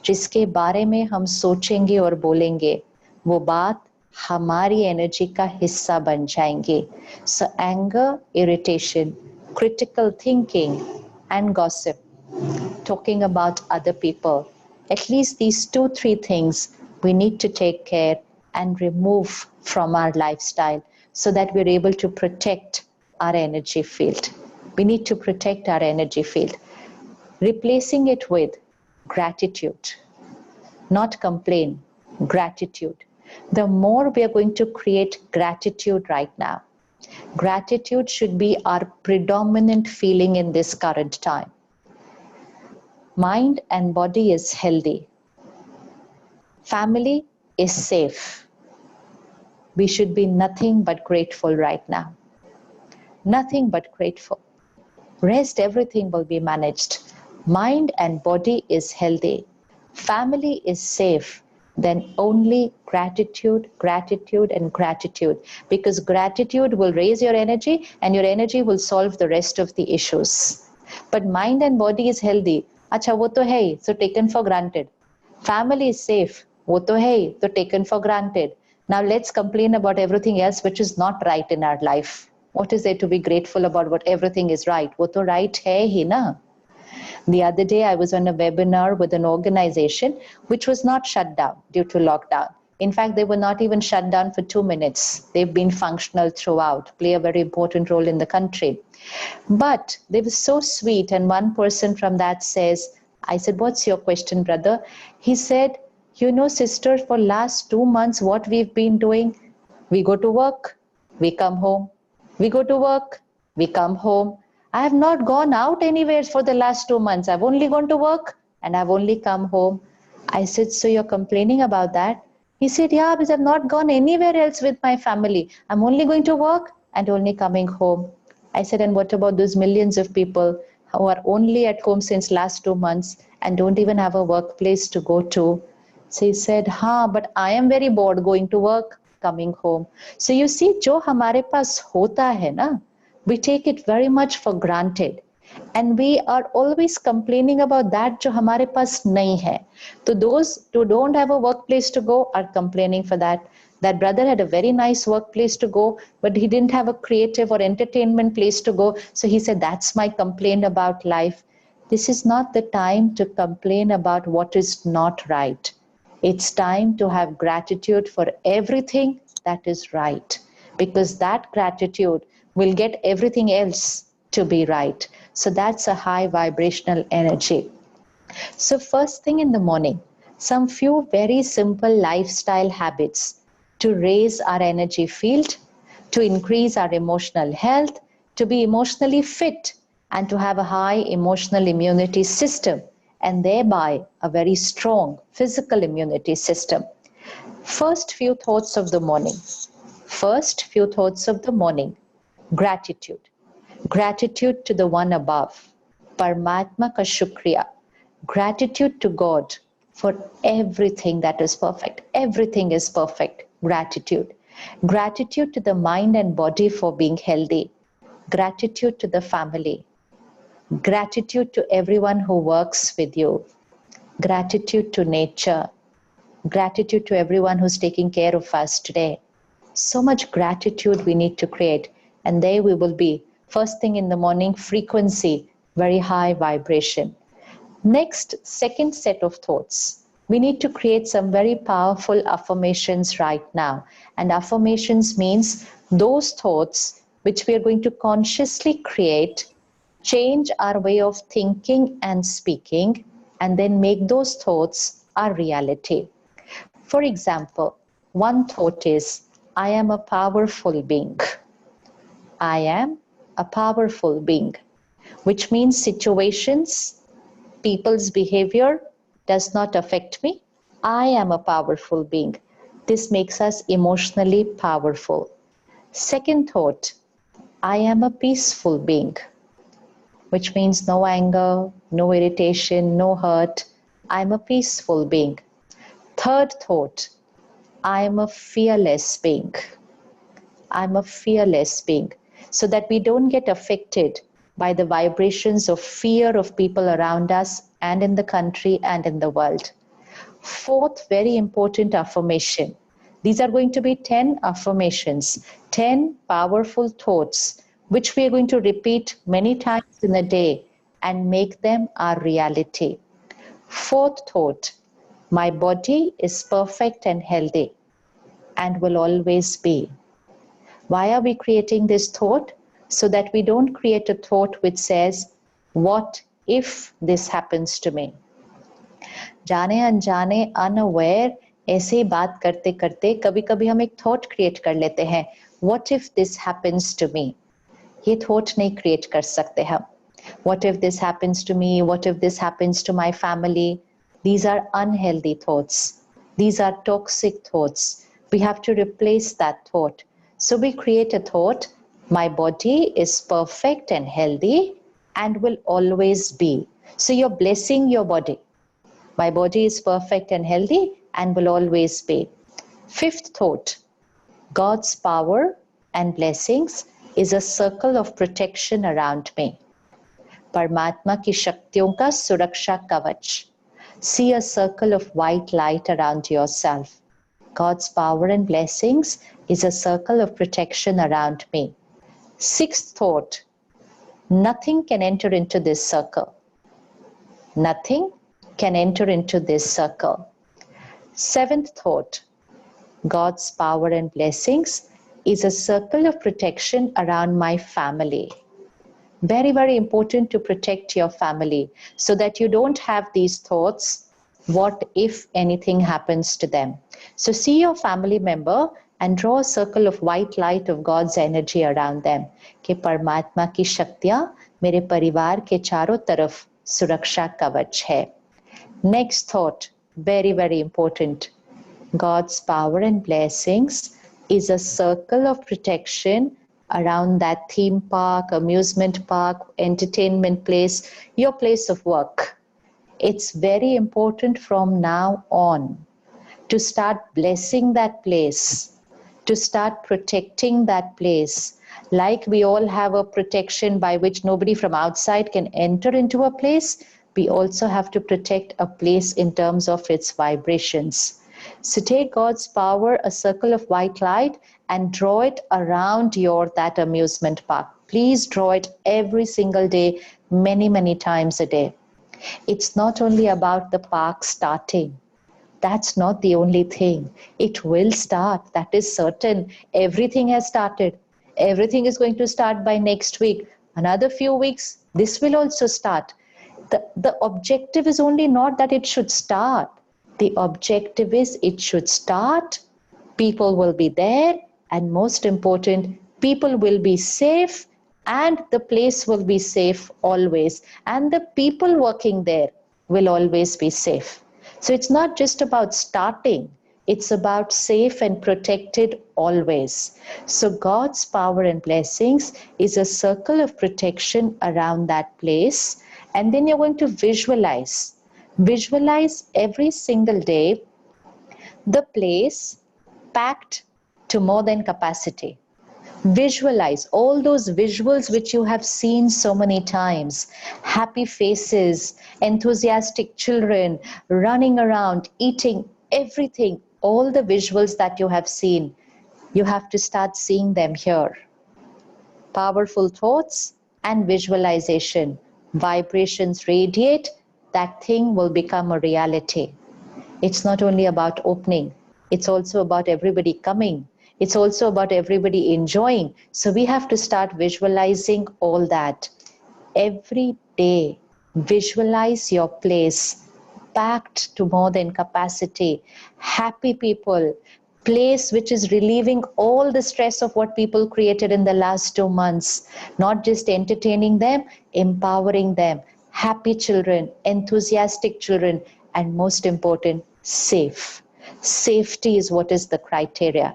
Speaker 3: जिसके बारे में हम सोचेंगे और बोलेंगे, वो बात हमारी एनर्जी का हिस्सा बन जाएंगे. So anger, irritation, critical thinking, and gossip, talking about other people. At least these 2-3 things we need to take care and remove from our lifestyle so that we're able to protect our energy field. We need to protect our energy field. Replacing it with gratitude, not complain, gratitude. The more we are going to create gratitude right now, gratitude should be our predominant feeling in this current time. Mind and body is healthy. Family is safe. We should be nothing but grateful right now. Nothing but grateful. Rest, everything will be managed. Mind and body is healthy. Family is safe. Then only gratitude, gratitude, and gratitude. Because gratitude will raise your energy and your energy will solve the rest of the issues. But mind and body is healthy. Acha, wo to hai, so taken for granted. Family is safe. Wo to hai, so taken for granted. Now let's complain about everything else which is not right in our life. What is there to be grateful about what everything is right? Wo to right hai hi na. The other day, I was on a webinar with an organization which was not shut down due to lockdown. In fact, they were not even shut down for 2 minutes. They've been functional throughout, play a very important role in the country. But they were so sweet, and one person from that says, I said, what's your question, brother? He said, you know, sister, for last 2 months, what we've been doing, we go to work, we come home. We go to work, we come home. I have not gone out anywhere for the last 2 months. I've only gone to work and I've only come home. I said, so you're complaining about that? He said, yeah, because I've not gone anywhere else with my family. I'm only going to work and only coming home. I said, and what about those millions of people who are only at home since last 2 months and don't even have a workplace to go to? So he said, but I am very bored going to work, coming home. So you see, जो हमारे पास होता है ना, we take it very much for granted. and we are always complaining about that जो हमारे पास नहीं है. So those who don't have a workplace to go are complaining for that. That brother had a very nice workplace to go, but he didn't have a creative or entertainment place to go. So he said, that's my complaint about life. This is not the time to complain about what is not right. It's time to have gratitude for everything that is right, because that gratitude will get everything else to be right. So that's a high vibrational energy. So first thing in the morning, some few very simple lifestyle habits to raise our energy field, to increase our emotional health, to be emotionally fit, and to have a high emotional immunity system, and thereby a very strong physical immunity system. First few thoughts of the morning. First few thoughts of the morning. Gratitude. Gratitude to the one above. Paramatma ka shukriya. Gratitude to God for everything that is perfect. Everything is perfect. Gratitude. Gratitude to the mind and body for being healthy. Gratitude to the family. Gratitude to everyone who works with you. Gratitude to nature. Gratitude to everyone who's taking care of us today. So much gratitude we need to create. And there we will be. First thing in the morning, frequency, very high vibration. Next, second set of thoughts. We need to create some very powerful affirmations right now. And affirmations means those thoughts which we are going to consciously create, change our way of thinking and speaking, and then make those thoughts our reality. For example, one thought is, I am a powerful being. I am a powerful being, which means situations, people's behavior does not affect me. I am a powerful being. This makes us emotionally powerful. Second thought, I am a peaceful being, which means no anger, no irritation, no hurt. I'm a peaceful being. Third thought, I am a fearless being. I'm a fearless being, so that we don't get affected by the vibrations of fear of people around us and in the country and in the world. Fourth, very important affirmation. These are going to be 10 affirmations, 10 powerful thoughts, which we are going to repeat many times in a day and make them our reality. Fourth thought, my body is perfect and healthy and will always be. Why are we creating this thought? So that we don't create a thought which says, what if this happens to me? जाने अनजाने unaware ऐसे ही बात करते करते कभी कभी हम एक थॉट क्रिएट कर लेते हैं, what if this happens to me? ये थॉट नहीं क्रिएट कर सकते हम. What if this happens to me? What if this happens to my family? These are unhealthy thoughts. These are toxic thoughts. We have to replace that thought. So we create a thought, my body is perfect and healthy and will always be. So you're blessing your body. My body is perfect and healthy and will always be. Fifth thought, God's power and blessings is a circle of protection around me. परमात्मा की शक्तियों का सुरक्षा कवच. See a circle of white light around yourself. God's power and blessings is a circle of protection around me. Sixth thought, nothing can enter into this circle. Nothing can enter into this circle. Seventh thought, God's power and blessings is a circle of protection around my family. Very, very important to protect your family so that you don't have these thoughts, what if anything happens to them? So see your family member and draw a circle of white light of God's energy around them. कि परमात्मा की शक्तियाँ मेरे परिवार के चारों तरफ सुरक्षा कवच है. Next thought, very, very important. God's power and blessings is a circle of protection around that theme park, amusement park, entertainment place, your place of work. It's very important from now on to start blessing that place, to start protecting that place, Like we all have a protection by which nobody from outside can enter into a place, we also have to protect a place in terms of its vibrations. So take God's power, a circle of white light, and draw it around that amusement park. Please draw it every single day, many, many times a day. It's not only about the park starting. That's not the only thing. It will start. That is certain. Everything has started. Everything is going to start by next week. Another few weeks, this will also start. The objective is only not that it should start. The objective is it should start, people will be there, and most important, people will be safe, and the place will be safe always, and the people working there will always be safe. So it's not just about starting, it's about safe and protected always. So God's power and blessings is a circle of protection around that place. And then you're going to visualize every single day the place packed to more than capacity. Visualize all those visuals which you have seen so many times. Happy faces, enthusiastic children, running around, eating, everything, all the visuals that you have seen. You have to start seeing them here. Powerful thoughts and visualization. Vibrations radiate, that thing will become a reality. It's not only about opening, it's also about everybody coming. It's also about everybody enjoying. So we have to start visualizing all that. Every day, visualize your place packed to more than capacity, happy people, place which is relieving all the stress of what people created in the last 2 months, not just entertaining them, empowering them, happy children, enthusiastic children, and most important, safe. Safety is what is the criteria.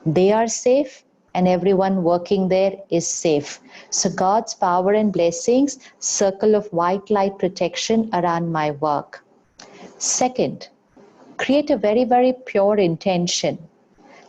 Speaker 3: They are safe, and everyone working there is safe. So God's power and blessings, circle of white light protection around my work. Second, create a very, very pure intention.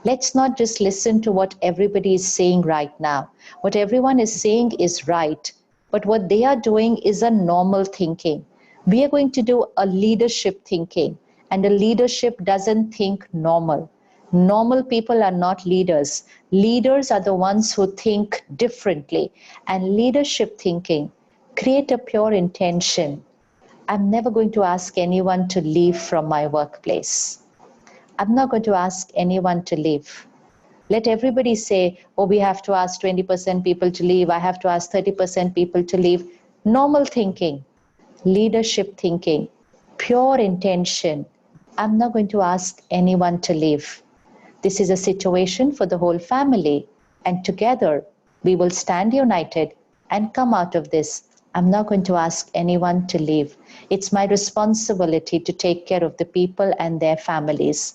Speaker 3: Let's not just listen to what everybody is saying right now. What everyone is saying is right, but what they are doing is a normal thinking. We are going to do a leadership thinking, and a leadership doesn't think normal. Normal people are not leaders. Leaders are the ones who think differently. And leadership thinking, create a pure intention. I'm never going to ask anyone to leave from my workplace. I'm not going to ask anyone to leave. Let everybody say, oh, we have to ask 20% people to leave. I have to ask 30% people to leave. Normal thinking, leadership thinking, pure intention. I'm not going to ask anyone to leave. This is a situation for the whole family, and together we will stand united and come out of this. I'm not going to ask anyone to leave. It's my responsibility to take care of the people and their families.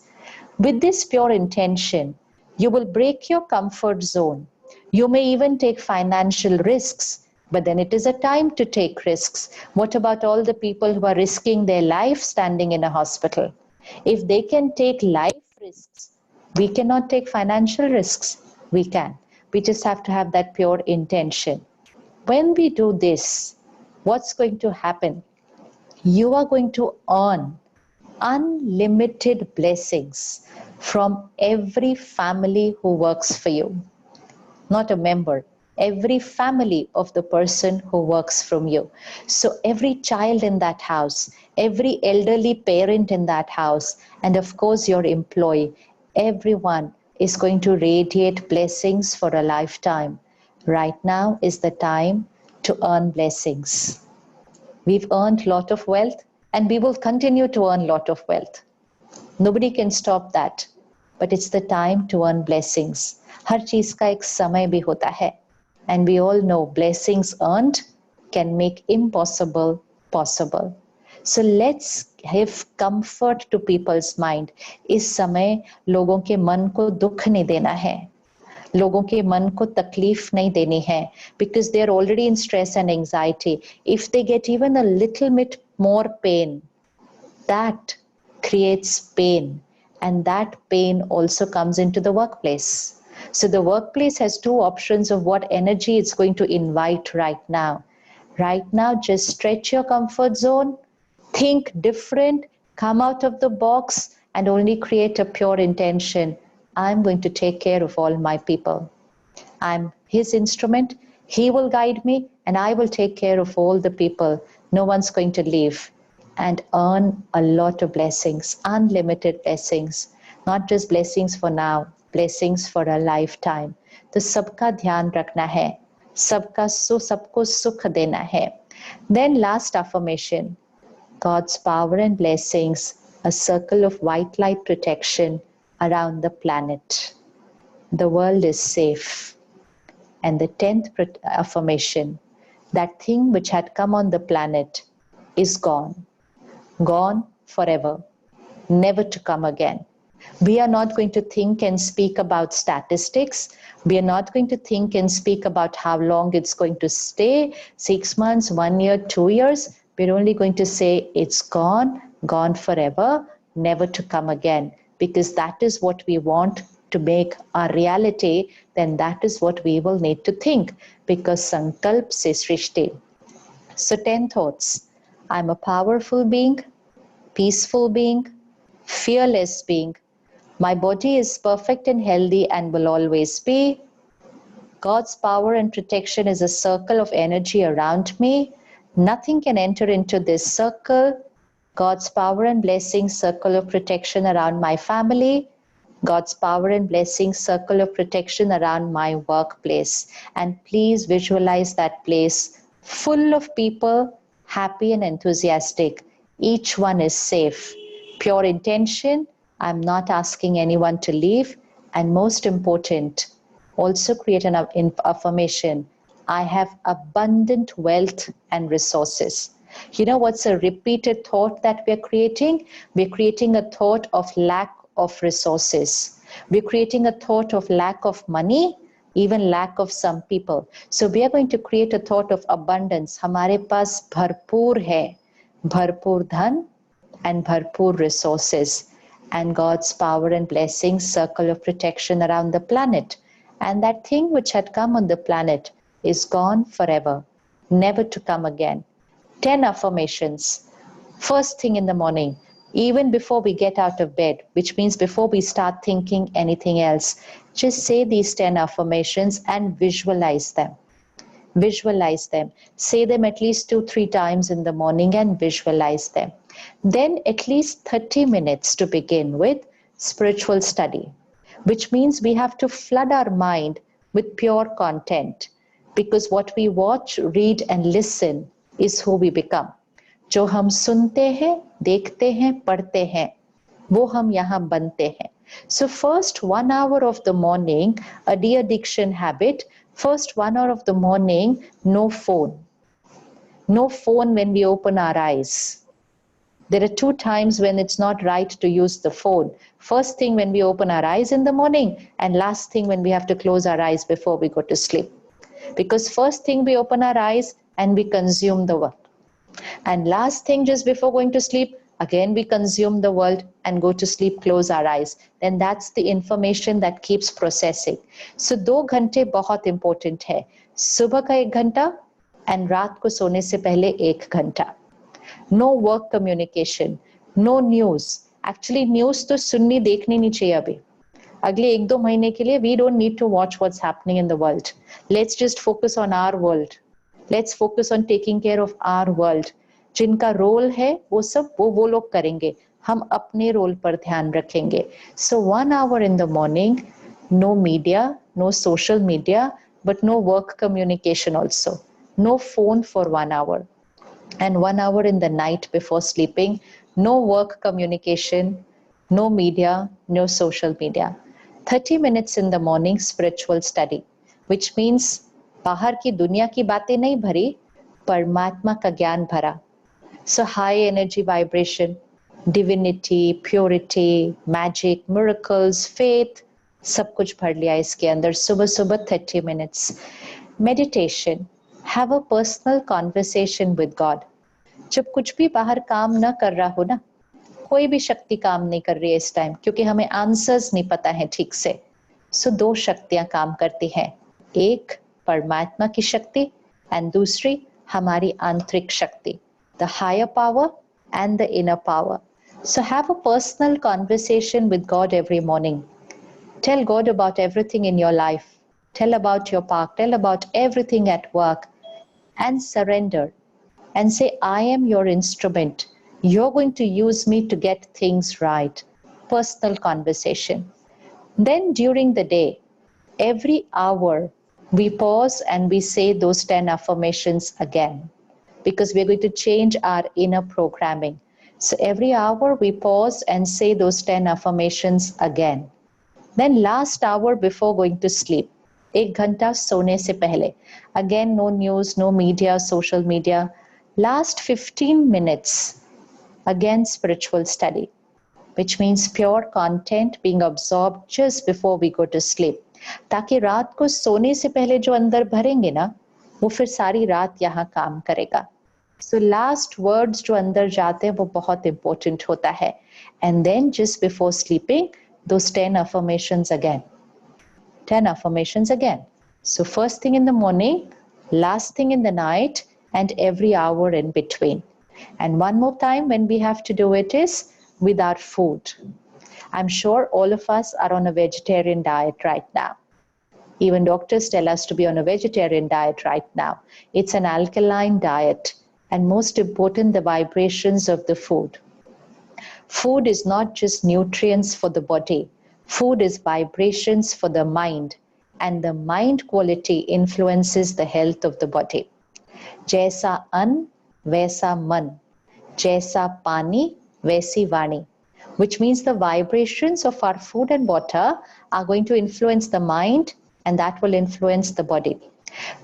Speaker 3: With this pure intention, you will break your comfort zone. You may even take financial risks, but then it is a time to take risks. What about all the people who are risking their life standing in a hospital? If they can take life risks, we cannot take financial risks. We can. We just have to have that pure intention. When we do this, what's going to happen? You are going to earn unlimited blessings from every family who works for you. Not a member, every family of the person who works from you. So every child in that house, every elderly parent in that house, and of course your employee, everyone is going to radiate blessings for a lifetime. Right now is the time to earn blessings. We've earned a lot of wealth, and we will continue to earn a lot of wealth. Nobody can stop that. But it's the time to earn blessings. हर चीज का एक समय भी होता है. And we all know blessings earned can make impossible possible. So let's give comfort to people's mind. इस समय लोगों के मन को दुख नहीं देना है. लोगों के मन को तकलीफ नहीं देनी है, because they are already in stress and anxiety. If they get even a little bit more pain, that creates pain, and that pain also comes into the workplace. So the workplace has two options of what energy it's going to invite right now. Right now, just stretch your comfort zone, think different, come out of the box, and only create a pure intention. I'm going to take care of all my people. I'm his instrument. He will guide me, and I will take care of all the people. No one's going to leave. And earn a lot of blessings, unlimited blessings, not just blessings for now, blessings for a lifetime. तो सबका ध्यान रखना है, सबको सुख देना है. Then last affirmation, God's power and blessings, a circle of white light protection around the planet. The world is safe. And the 10th affirmation, that thing which had come on the planet is gone forever, never to come again. We are not going to think and speak about statistics. We are not going to think and speak about how long it's going to stay, 6 months, 1 year, 2 years. We're only going to say it's gone forever, never to come again, because that is what we want to make our reality. Then that is what we will need to think, because Sankalp se Srishti. So 10 thoughts. I'm a powerful being, peaceful being, fearless being. My body is perfect and healthy and will always be. God's power and protection is a circle of energy around me. Nothing can enter into this circle. God's power and blessing, circle of protection around my family. God's power and blessing, circle of protection around my workplace. And please visualize that place full of people, happy and enthusiastic. Each one is safe. Pure intention. I'm not asking anyone to leave. And most important, also create an affirmation. I have abundant wealth and resources. You know what's a repeated thought that we're creating? We're creating a thought of lack of resources. We're creating a thought of lack of money, even lack of some people. So we are going to create a thought of abundance. हमारे पास भरपूर है, भरपूर धन and भरपूर resources, and God's power and blessings, circle of protection around the planet. And that thing which had come on the planet is gone forever, never to come again. 10 affirmations. First thing in the morning, even before we get out of bed, which means before we start thinking anything else, just say these 10 affirmations and visualize them. Visualize them. Say them at least 2-3 times in the morning and visualize them. Then at least 30 minutes to begin with spiritual study, which means we have to flood our mind with pure content, because what we watch, read and listen is who we become. जो हम सुनते हैं, देखते हैं, पढ़ते हैं, वो हम यहाँ बनते हैं. So first 1 hour of the morning, a de-addiction habit. First 1 hour of the morning, no phone. No phone when we open our eyes. There are 2 times when it's not right to use the phone. First thing when we open our eyes in the morning, and last thing when we have to close our eyes before we go to sleep. Because first thing we open our eyes and we consume the world. And last thing just before going to sleep, again we consume the world and go to sleep, close our eyes. Then that's the information that keeps processing. So 2 घंटे बहुत important है. सुबह का 1 घंटा and रात को सोने से पहले 1 घंटा. No work communication, no news. Actually news तो सुननी देखनी नहीं चाहिए अभी. अगले 1-2 महीने के लिए we don't need to watch what's happening in the world. Let's just focus on our world. Let's focus on taking care of our world. जिनका रोल है वो सब वो लोग करेंगे. हम अपने रोल पर ध्यान रखेंगे. So 1 hour in the morning, no media, no social media, but no work communication also. No phone for 1 hour. And 1 hour in the night before sleeping, no work communication, no media, no social media. 30 minutes in the morning spiritual study, which means बाहर की दुनिया की बातें नहीं भरी, परमात्मा का ज्ञान भरा. So high energy vibration, divinity, purity, magic, miracles, faith, सब कुछ भर लिया इसके अंदर. सुबह सुबह 30 minutes. Meditation. Have a personal conversation with God. जब कुछ भी बाहर काम न कर रहा हो ना, कोई भी शक्ति काम नहीं कर रही है इस टाइम, क्योंकि हमें आंसर्स नहीं पता है ठीक से. सो दो शक्तियां काम करती हैं, एक परमात्मा की शक्ति एंड दूसरी हमारी आंतरिक शक्ति, the higher power and the inner power. So have a personal conversation with God every morning. Tell God about everything in your life. Tell about your park. Tell about everything at work. And surrender. And say, I am your instrument. You're going to use me to get things right. Personal conversation. Then during the day, every hour, we pause and we say those 10 affirmations again, because we're going to change our inner programming. So every hour we pause and say those 10 affirmations again. Then last hour before going to sleep, 1 घंटा सोने से पहले, again no news, no media, social media. Last 15 minutes, again spiritual study, which means pure content being absorbed just before we go to sleep. ताकि रात को सोने से पहले जो अंदर भरेंगे ना, वो फिर सारी रात यहाँ काम करेगा. So last words जो अंदर जाते हैं वो बहुत important होता है. And then just before sleeping, those 10 affirmations again. 10 affirmations again. So first thing in the morning, last thing in the night, and every hour in between. And one more time when we have to do it is with our food. I'm sure all of us are on a vegetarian diet right now. Even doctors tell us to be on a vegetarian diet right now. It's an alkaline diet. And most important, the vibrations of the food. Food is not just nutrients for the body. Food is vibrations for the mind. And the mind quality influences the health of the body. Jaisa an, vaisa man. Jaisa pani, vaisi vani. Which means the vibrations of our food and water are going to influence the mind, and that will influence the body.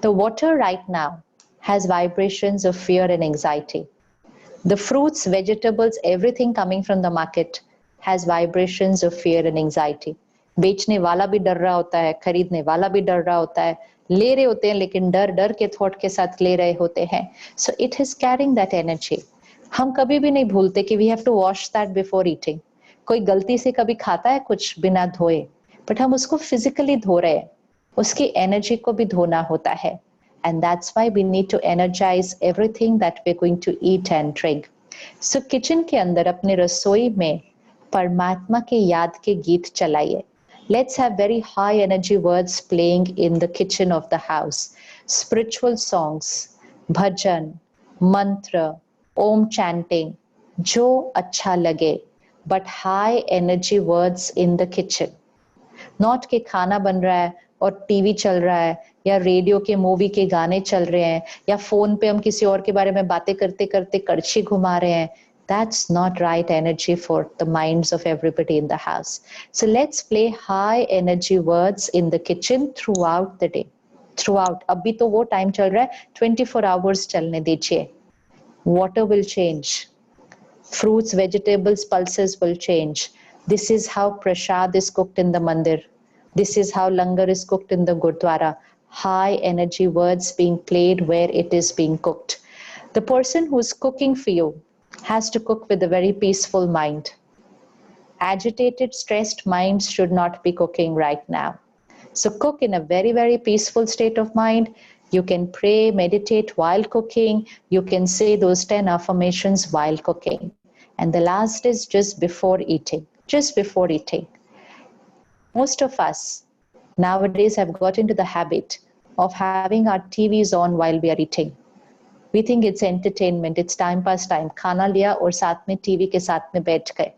Speaker 3: The water right now has vibrations of fear and anxiety. The fruits, vegetables, everything coming from the market has vibrations of fear and anxiety. बेचने वाला भी डर रहा होता है, खरीदने वाला भी डर रहा होता है, ले रहे होते हैं लेकिन डर डर के थॉट के साथ ले रहे होते हैं. So it is carrying that energy. हम कभी भी नहीं भूलते कि we have to wash that before eating. कोई गलती से कभी खाता है कुछ बिना धोए, बट हम उसको फिजिकली धो रहे हैं, उसकी एनर्जी को भी धोना होता है. And that's why we need to energize everything that we're going to eat and drink. So kitchen के अंदर अपने रसोई में परमात्मा के याद के गीत चलाइए. Let's have very high energy words playing in the kitchen of the house. Spiritual songs, bhajan, mantra, om chanting, जो अच्छा लगे, but high energy words in the kitchen. Not कि खाना बन रहा है और टीवी चल रहा है या रेडियो के मूवी के गाने चल रहे हैं या फोन पे हम किसी और के बारे में बातें करते करते कड़छी घुमा रहे हैं. That's not right energy for the minds of everybody in the house. So let's play high energy words in the kitchen throughout the day. Throughout. अभी तो वो टाइम चल रहा है, 24 hours चलने दीजिए. Water will change. Fruits, vegetables, pulses will change. This is how prasad is cooked in the mandir. This is how langar is cooked in the gurdwara. High energy words being played where it is being cooked. The person who is cooking for you has to cook with a very peaceful mind. Agitated, stressed minds should not be cooking right now. So cook in a very, very peaceful state of mind. You can pray, meditate while cooking. You can say those 10 affirmations while cooking. And the last is just before eating. Just before eating. Most of us nowadays have got into the habit of having our TVs on while we are eating. We think it's entertainment, it's time pass time. खाना लिया और साथ में TV के साथ में बैठ गए.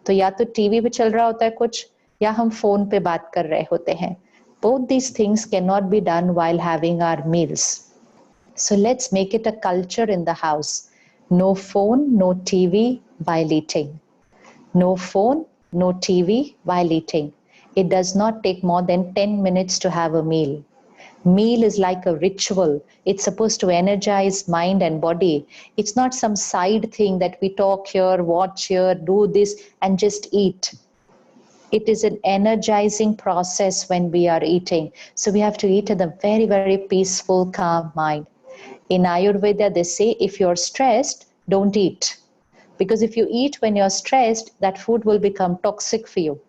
Speaker 3: तो या तो टीवी पे चल रहा होता है कुछ या हम फोन पे बात कर रहे होते हैं. Both these things cannot be done while having our meals. So let's make it a culture in the house. No phone, no TV while eating. No phone, no TV while eating. It does not take more than 10 minutes to have a meal. Meal is like a ritual. It's supposed to energize mind and body. It's not some side thing that we talk here, watch here, do this and just eat. It is an energizing process when we are eating. So we have to eat with a very, very peaceful, calm mind. In Ayurveda, they say if you're stressed, don't eat. Because if you eat when you're stressed, that food will become toxic for you.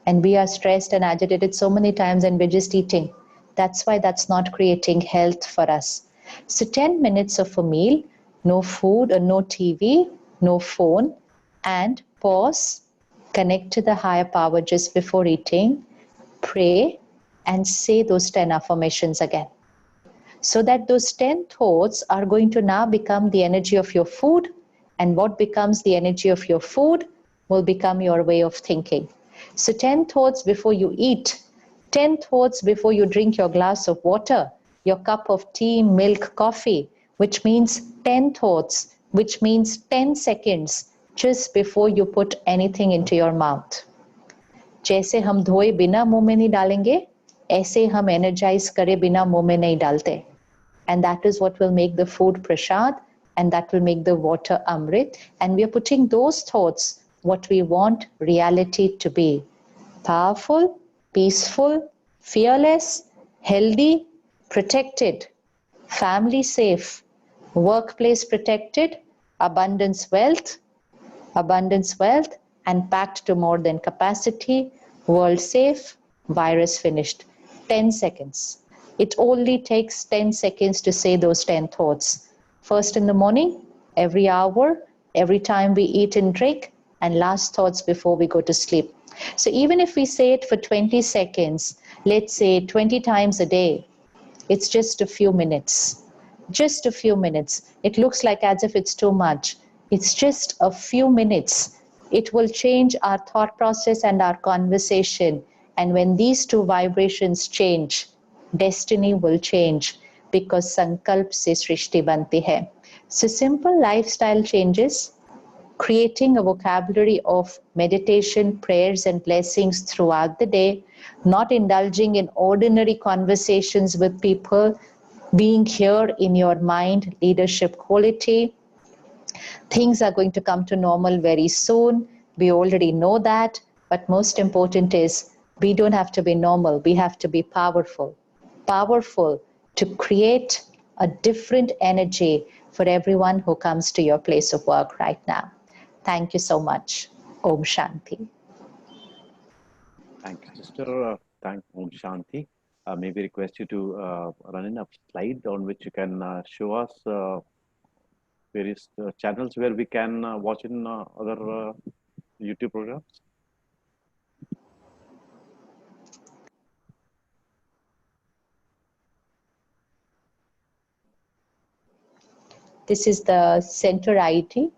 Speaker 3: And we are stressed and agitated so many times and we're just eating. That's why that's not creating health for us. So 10 minutes of a meal, no food or no TV, no phone, and pause, connect to the higher power just before eating, pray, and say those 10 affirmations again. So that those 10 thoughts are going to now become the energy of your food, and what becomes the energy of your food will become your way of thinking. So 10 thoughts before you eat, 10 thoughts before you drink your glass of water, your cup of tea, milk, coffee, which means 10 thoughts, which means 10 seconds just before you put anything into your mouth. जैसे हम धोए बिना मुंह में नहीं डालेंगे, ऐसे हम एनर्जाइज करे बिना मुंह में नहीं डालते. And that is what will make the food prasad, and that will make the water amrit. And we are putting those thoughts, what we want reality to be: powerful, peaceful, fearless, healthy, protected, family safe, workplace protected, abundance wealth, and packed to more than capacity, world safe, virus finished. 10 seconds. It only takes 10 seconds to say those 10 thoughts. First in the morning, every hour, every time we eat and drink, and last thoughts before we go to sleep. So even if we say it for 20 seconds, let's say 20 times a day, it's just a few minutes. Just a few minutes. It looks like as if it's too much. It's just a few minutes. It will change our thought process and our conversation. And when these two vibrations change, destiny will change, because sankalp se srishti banti hai. So simple lifestyle changes, creating a vocabulary of meditation, prayers, and blessings throughout the day, not indulging in ordinary conversations with people, being here in your mind, leadership quality. Things are going to come to normal very soon. We already know that. But most important is, we don't have to be normal. We have to be powerful. Powerful to create a different energy for everyone who comes to your place of work right now. Thank you so much. Om Shanti.
Speaker 1: Thank you, sister. Thank Om Shanti. May we request you to run in a slide on which you can show us various channels where we can watch in other YouTube programs.
Speaker 3: This is the center ID,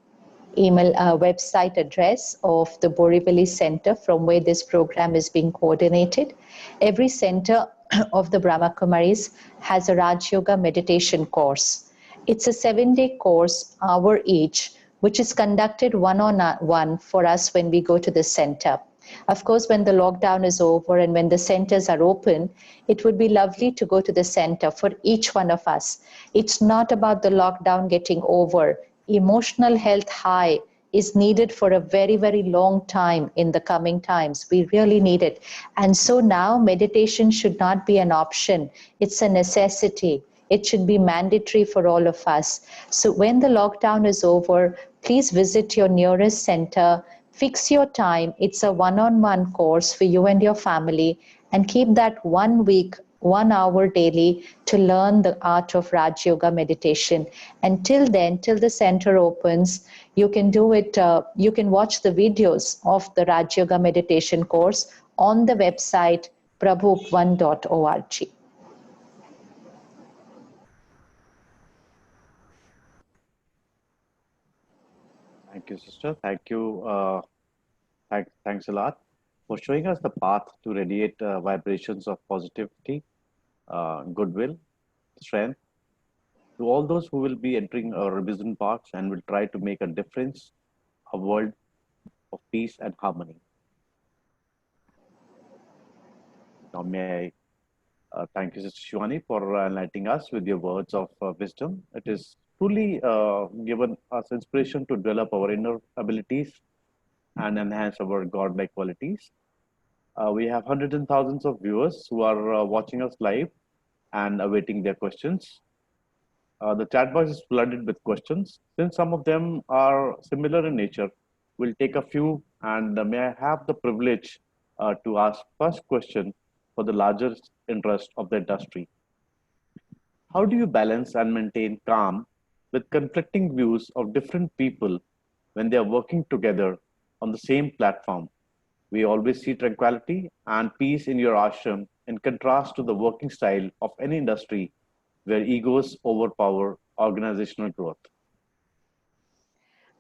Speaker 3: email website address of the Borivali Center from where this program is being coordinated. Every center of the Brahma Kumaris has a Raj Yoga meditation course. It's a 7-day course, hour each, which is conducted one-on-one for us when we go to the center. Of course, when the lockdown is over and when the centers are open, it would be lovely to go to the center for each one of us. It's not about the lockdown getting over. Emotional health high is needed for a very, very long time in the coming times. We really need it. And so now meditation should not be an option. It's a necessity. It should be mandatory for all of us. So when the lockdown is over, please visit your nearest center. Fix your time. It's a one-on-one course for you and your family, and keep that 1 week, 1 hour daily to learn the art of Raj Yoga meditation. And till then, till the center opens, you can do it. You can watch the videos of the Raj Yoga meditation course on the website prabhuupvan.org.
Speaker 1: Thank you, sister. Thank you. Thanks a lot for showing us the path to radiate vibrations of positivity, goodwill, strength to all those who will be entering our revision paths and will try to make a difference, a world of peace and harmony. Now, may I thank you, Sister Shivani, for enlightening us with your words of wisdom. It is truly given us inspiration to develop our inner abilities and enhance our godlike qualities. We have hundreds and thousands of viewers who are watching us live and awaiting their questions. The chat box is flooded with questions. Since some of them are similar in nature, we'll take a few, and may I have the privilege to ask first question for the largest interest of the industry. How do you balance and maintain calm with conflicting views of different people when they are working together on the same platform? We always see tranquility and peace in your ashram in contrast to the working style of any industry where egos overpower organizational growth.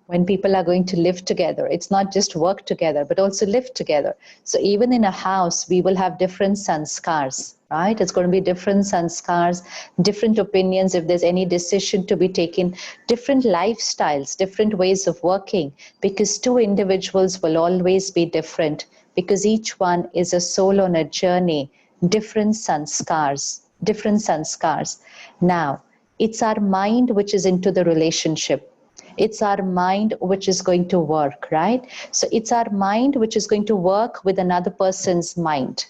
Speaker 3: When people are going to live together, it's not just work together, but also live together. So even in a house, we will have different sanskars, right? It's going to be different sanskars, different opinions if there's any decision to be taken, different lifestyles, different ways of working, because two individuals will always be different, because each one is a soul on a journey, different sanskars, different sanskars. Now, it's our mind which is into the relationship. It's our mind which is going to work, right? So it's our mind which is going to work with another person's mind.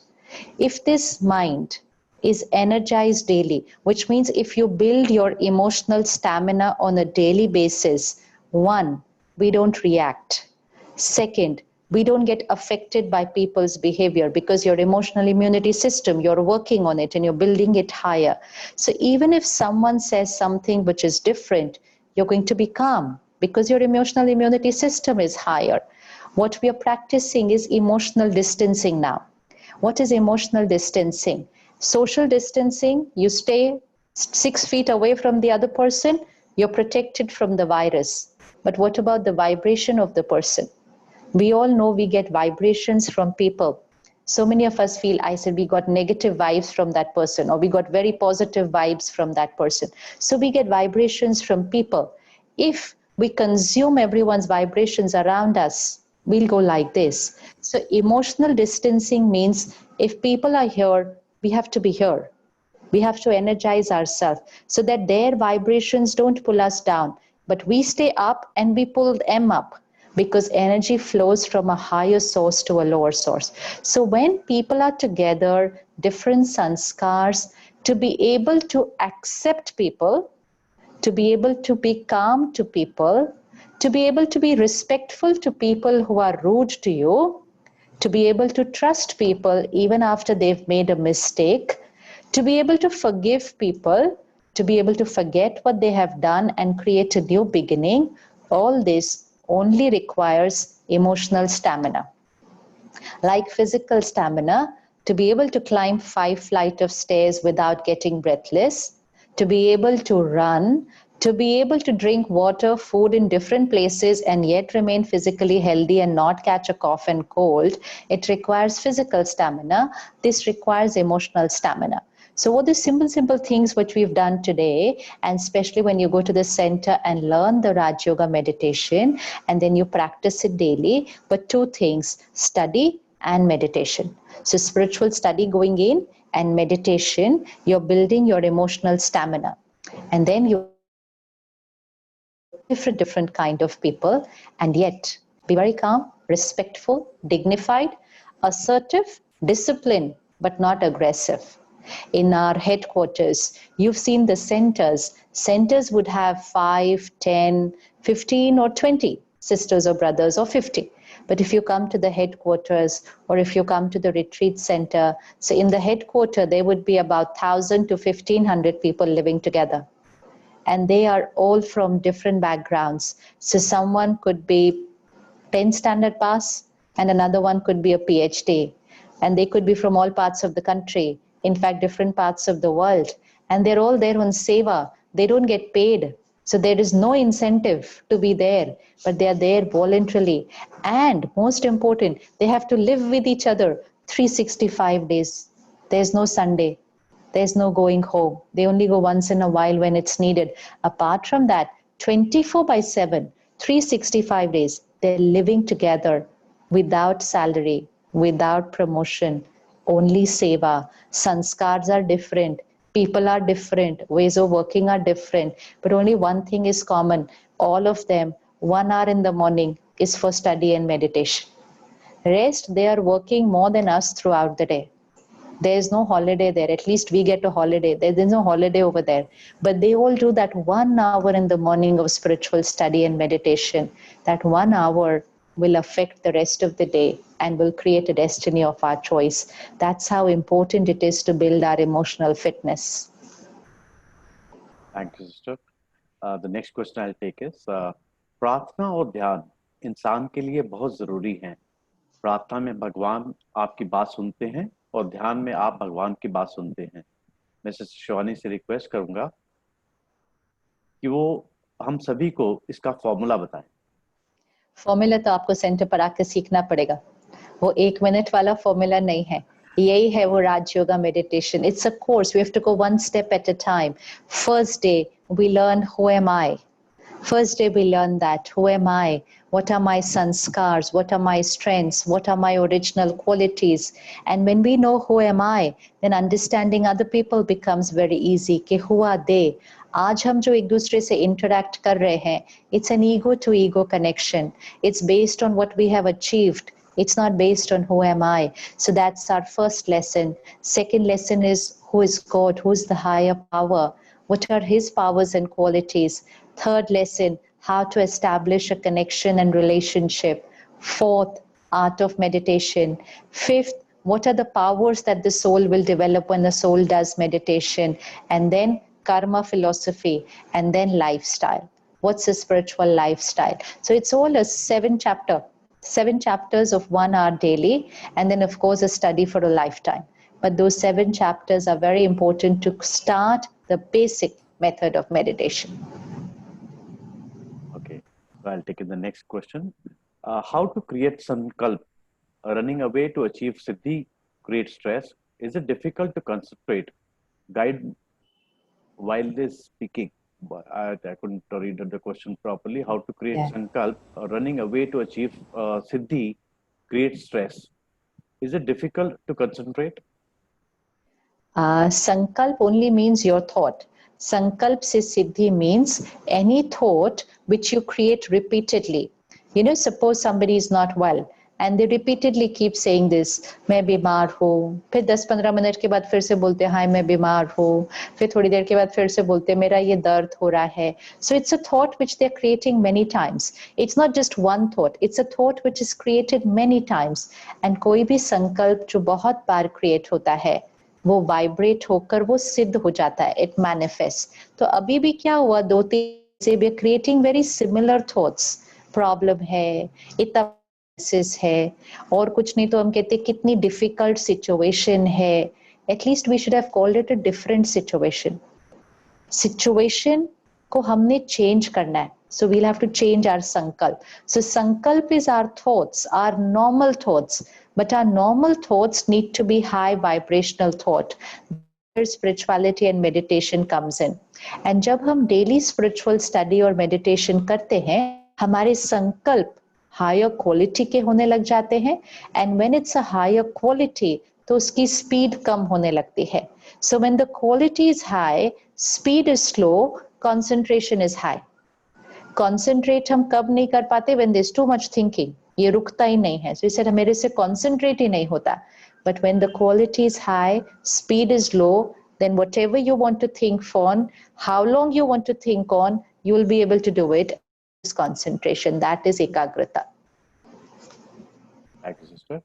Speaker 3: If this mind is energized daily, which means if you build your emotional stamina on a daily basis, one, we don't react. Second, we don't get affected by people's behavior because your emotional immunity system, you're working on it and you're building it higher. So even if someone says something which is different, you're going to be calm because your emotional immunity system is higher. What we are practicing is emotional distancing now. What is emotional distancing? Social distancing, you stay 6 feet away from the other person, you're protected from the virus. But what about the vibration of the person? We all know we get vibrations from people. So many of us feel, I said, we got negative vibes from that person, or we got very positive vibes from that person. So we get vibrations from people. If we consume everyone's vibrations around us, we'll go like this. So emotional distancing means if people are here, we have to be here. We have to energize ourselves so that their vibrations don't pull us down, but we stay up and we pull them up, because energy flows from a higher source to a lower source. So when people are together, different sanskars, to be able to accept people, to be able to be calm to people, to be able to be respectful to people who are rude to you, to be able to trust people even after they've made a mistake, to be able to forgive people, to be able to forget what they have done and create a new beginning, all this only requires emotional stamina. Like physical stamina, to be able to climb 5 flights of stairs without getting breathless, to be able to run, to be able to drink water, food in different places and yet remain physically healthy and not catch a cough and cold, it requires physical stamina. This requires emotional stamina. So what are the simple things which we've done today, and especially when you go to the center and learn the Raj Yoga meditation and then you practice it daily, but two things, study and meditation. So spiritual study going in and meditation, you're building your emotional stamina. And then you different kind of people, and yet be very calm, respectful, dignified, assertive, disciplined, but not aggressive. In our headquarters, you've seen the centers. Centers would have 5, 10, 15 or 20 sisters or brothers, or 50. But if you come to the headquarters or if you come to the retreat center, so in the headquarter, there would be about 1,000 to 1,500 people living together. And they are all from different backgrounds. So someone could be 10 standard pass and another one could be a PhD. And they could be from all parts of the country, in fact, different parts of the world. And they're all there on seva. They don't get paid. So there is no incentive to be there, but they are there voluntarily. And most important, they have to live with each other 365 days. There's no Sunday. There's no going home. They only go once in a while when it's needed. Apart from that, 24/7, 365 days, they're living together without salary, without promotion, only seva. Sanskars are different. People are different. Ways of working are different. But only one thing is common. All of them, 1 hour in the morning is for study and meditation. Rest, they are working more than us throughout the day. There's no holiday there. At least we get a holiday. There's no holiday over there. But they all do that 1 hour in the morning of spiritual study and meditation. That 1 hour will affect the rest of the day and will create a destiny of our choice. That's how important it is to build our emotional fitness.
Speaker 1: Thank you, sister. The next question I'll take is प्रार्थना और ध्यान इंसान के लिए बहुत जरूरी है. प्रार्थना में भगवान आपकी बात सुनते हैं और ध्यान में आप भगवान की बात सुनते हैं. मैं सिस्टर शिवानी से रिक्वेस्ट करूंगा कि वो हम सभी को इसका फॉर्मूला बताएं.
Speaker 3: फॉर्मूला तो आपको सेंटर पर आकर सीखना पड़ेगा. वो 1 मिनट वाला फॉर्मूला नहीं है. यही है वो Raj yoga meditation. It's a course. We have to go one step at a time. First day we learn who am I. First day we learn that who am I, what are my sanskars, what are my strengths, what are my original qualities, and when we know who am I, then understanding other people becomes very easy. कि who are they? आज हम जो एक दूसरे से interact कर रहे हैं, it's an ego to ego connection. It's based on what we have achieved. It's not based on who am I. So that's our first lesson. Second lesson is who is God, who is the higher power, what are his powers and qualities. Third lesson, how to establish a connection and relationship. Fourth, art of meditation. Fifth, what are the powers that the soul will develop when the soul does meditation. And then karma philosophy, and then lifestyle. What's a spiritual lifestyle? So it's all a 7 chapters of 1 hour daily, and then of course a study for a lifetime. But those 7 chapters are very important to start the basic method of meditation.
Speaker 1: Okay, so I'll take in the next question. How to create sankalp? Running away to achieve siddhi creates stress. Is it difficult to concentrate? Guide while this speaking. I couldn't read the question properly. How to create sankalp? Running away to achieve siddhi creates stress. Is it difficult to concentrate?
Speaker 3: Sankalp only means your thought. Sankalp se siddhi means any thought which you create repeatedly. You know, suppose somebody is not well and they repeatedly keep saying this, मैं बीमार हूँ, फिर 10-15 minute के बाद फिर से बोलते हैं, हाय मैं बीमार हूँ, फिर थोड़ी देर के बाद फिर से बोलते हैं, मेरा ये दर्द हो रहा है. So it's a thought which they're creating many times. It's not just one thought, it's a thought which is created many times. And कोई भी संकल्प जो बहुत बार create होता है, वो वाइब्रेट होकर वो सिद्ध हो जाता है. It manifest. तो अभी भी क्या हुआ, 2-3 से we creating very similar thoughts. Problem है, इतना है, और कुछ नहीं तो हम कहते कितनी डिफिकल्ट सिचुएशन है. At least we should have called it a different situation. Situation को हमने चेंज करना है. So we'll have to change our sankalp. So sankalp is our thoughts, our normal thoughts. But our normal thoughts need to be high vibrational thought. Where spirituality and meditation comes in. And जब हम daily spiritual study और meditation करते हैं, हमारे संकल्प higher quality के होने लग जाते हैं. And when it's a higher quality, तो उसकी speed कम होने लगती है. So when the quality is high, speed is slow, concentration is high. Concentrate हम कब नहीं कर पाते? When there's too much thinking. ये रुकता ही नहीं है. So he said मेरे से concentrate ही नहीं होता. But when the quality is high, speed is low, then whatever you want to think on, how long you want to think on, you will be able to do it. This concentration, that is ekagrata.
Speaker 1: Thank you, sister.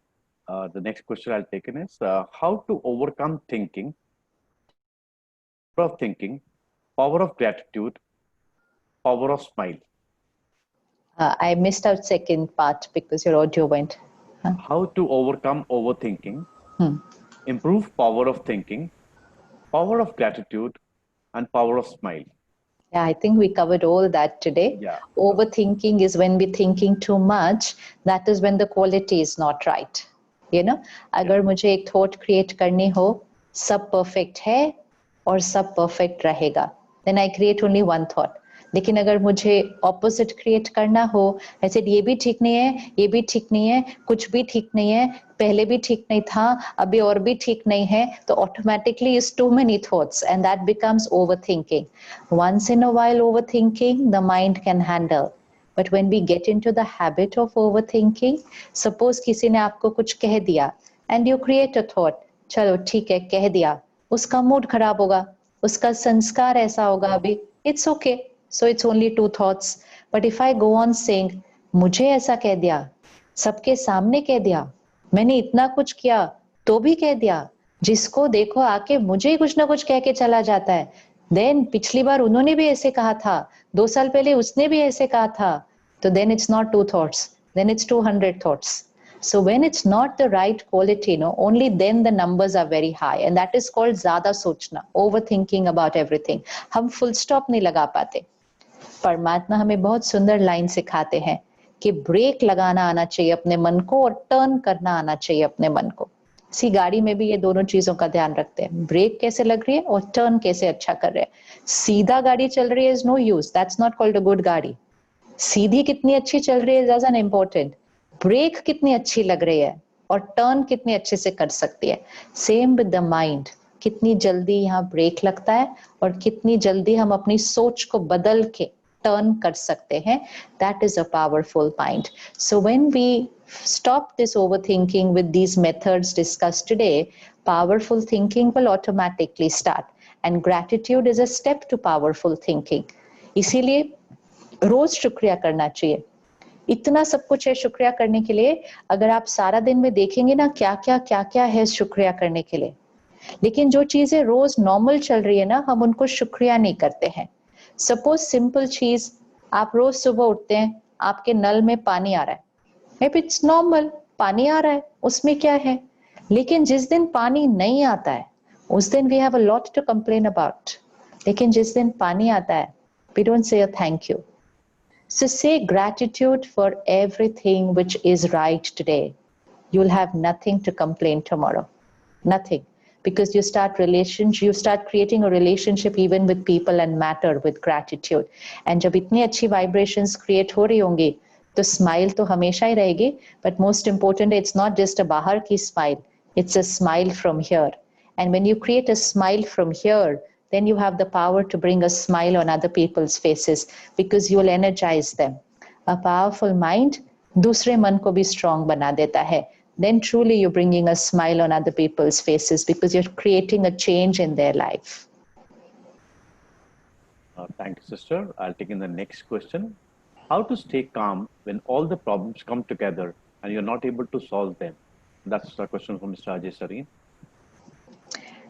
Speaker 1: The next question I'll take in is how to overcome thinking, power of thinking, power of gratitude, power of smile.
Speaker 3: I missed out second part because your audio went.
Speaker 1: How to overcome overthinking, improve power of thinking, power of gratitude, and power of smile.
Speaker 3: Yeah, I think we covered all that today.
Speaker 1: Yeah.
Speaker 3: Overthinking is when we're thinking too much. That is when the quality is not right. You know, अगर मुझे एक thought create करनी हो, सब perfect है और सब perfect रहेगा, then I create only one thought. लेकिन अगर मुझे opposite create करना हो, ऐसे ये भी ठीक नहीं है, ये भी ठीक नहीं है, कुछ भी ठीक नहीं है, पहले भी ठीक नहीं था, अभी और भी ठीक नहीं है, तो automatically is too many thoughts and that becomes overthinking. Once in a while overthinking, the mind can handle. But when we get into the habit of overthinking, suppose किसी ने आपको कुछ कह दिया and you create a thought, चलो ठीक है कह दिया, उसका मूड खराब होगा, उसका संस्कार ऐसा होगा अभी, it's okay. So it's only 2 thoughts. But if I go on saying, मुझे ऐसा कह दिया, सबके सामने कह दिया, मैंने इतना कुछ किया तो भी कह दिया, जिसको देखो आके मुझे ही कुछ ना कुछ कह के चला जाता है। देन पिछली बार उन्होंने भी ऐसे कहा था, 2 साल पहले उसने भी ऐसे कहा था, तो then it's not 2 thoughts, then it's 200 thoughts. So when it's not the right quality, no, only then the numbers are very high, and that is called ज़्यादा सोचना, overthinking about everything. हम full stop नहीं लगा पाते। परमात्मा हमें बहुत सुंदर लाइन सिखाते हैं कि ब्रेक लगाना आना चाहिए अपने मन को और टर्न करना आना चाहिए अपने मन को। इसी गाड़ी में भी ये दोनों चीजों का ध्यान रखते हैं, ब्रेक कैसे लग रही है और टर्न कैसे अच्छा कर रहे हैं। सीधा गाड़ी चल रही है is no use, that's not called a good गाड़ी। सीधी कितनी अच्छी चल रही है इज एन इम्पोर्टेंट, ब्रेक कितनी अच्छी लग रही है और टर्न कितनी अच्छे से कर सकती है। सेम विद द माइंड, कितनी जल्दी यहाँ ब्रेक लगता है और कितनी जल्दी हम अपनी सोच को बदल के टर्न कर सकते हैं। That is a powerful mind. So when we stop this overthinking with these methods discussed today, powerful thinking will automatically start, and gratitude is a step to powerful thinking. इसीलिए रोज शुक्रिया करना चाहिए। इतना सब कुछ है शुक्रिया करने के लिए, अगर आप सारा दिन में देखेंगे ना क्या क्या है शुक्रिया करने के लिए, लेकिन जो चीजें रोज नॉर्मल चल रही है ना, हम उनको शुक्रिया नहीं करते हैं। सपोज सिंपल चीज, आप रोज सुबह उठते हैं, आपके नल में पानी आ रहा है, इट्स नॉर्मल, पानी आ रहा है, उसमें क्या है। लेकिन जिस दिन पानी नहीं आता है, उस दिन we have a lot to complain about. लेकिन जिस दिन पानी आता है, we don't say a thank you. So say gratitude for everything which is right today. You'll have nothing to complain tomorrow. Nothing. Because you start creating a relationship even with people and matter with gratitude. And जब इतनी अच्छी vibrations create हो रही होंगी, तो smile तो हमेशा ही रहेगी, but most important, it's not just a बाहर की smile, it's a smile from here. And when you create a smile from here, then you have the power to bring a smile on other people's faces because you will energize them. A powerful mind दूसरे मन को भी strong बना देता है. Then truly you're bringing a smile on other people's faces because you're creating a change in their life.
Speaker 1: Thank you, sister. I'll take in the next question. How to stay calm when all the problems come together and you're not able to solve them? That's a question from Mr. Ajay Sareen.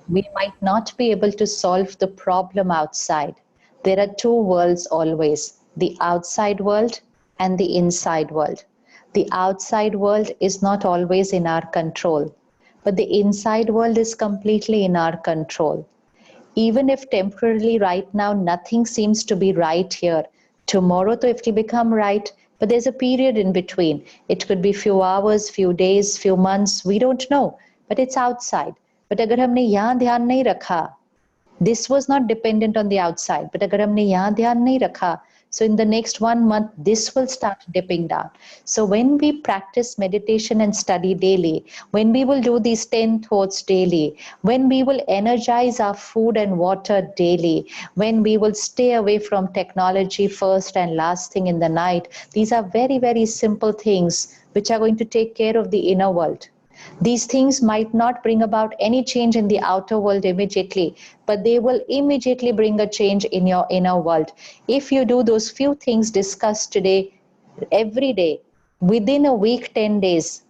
Speaker 3: We might not be able to solve the problem outside. There are two worlds always, the outside world and the inside world. The outside world is not always in our control, but the inside world is completely in our control. Even if temporarily right now nothing seems to be right here, tomorrow it will become right, but there's a period in between. It could be few hours, few days, few months, we don't know, but it's outside. But अगर हमने यहाँ ध्यान नहीं रखा, this was not dependent on the outside, but अगर हमने यहाँ ध्यान नहीं रखा, so in the next 1 month, this will start dipping down. So when we practice meditation and study daily, when we will do these 10 thoughts daily, when we will energize our food and water daily, when we will stay away from technology first and last thing in the night, these are very, very simple things which are going to take care of the inner world. These things might not bring about any change in the outer world immediately, but they will immediately bring a change in your inner world. If you do those few things discussed today, every day, within a week, 10 days,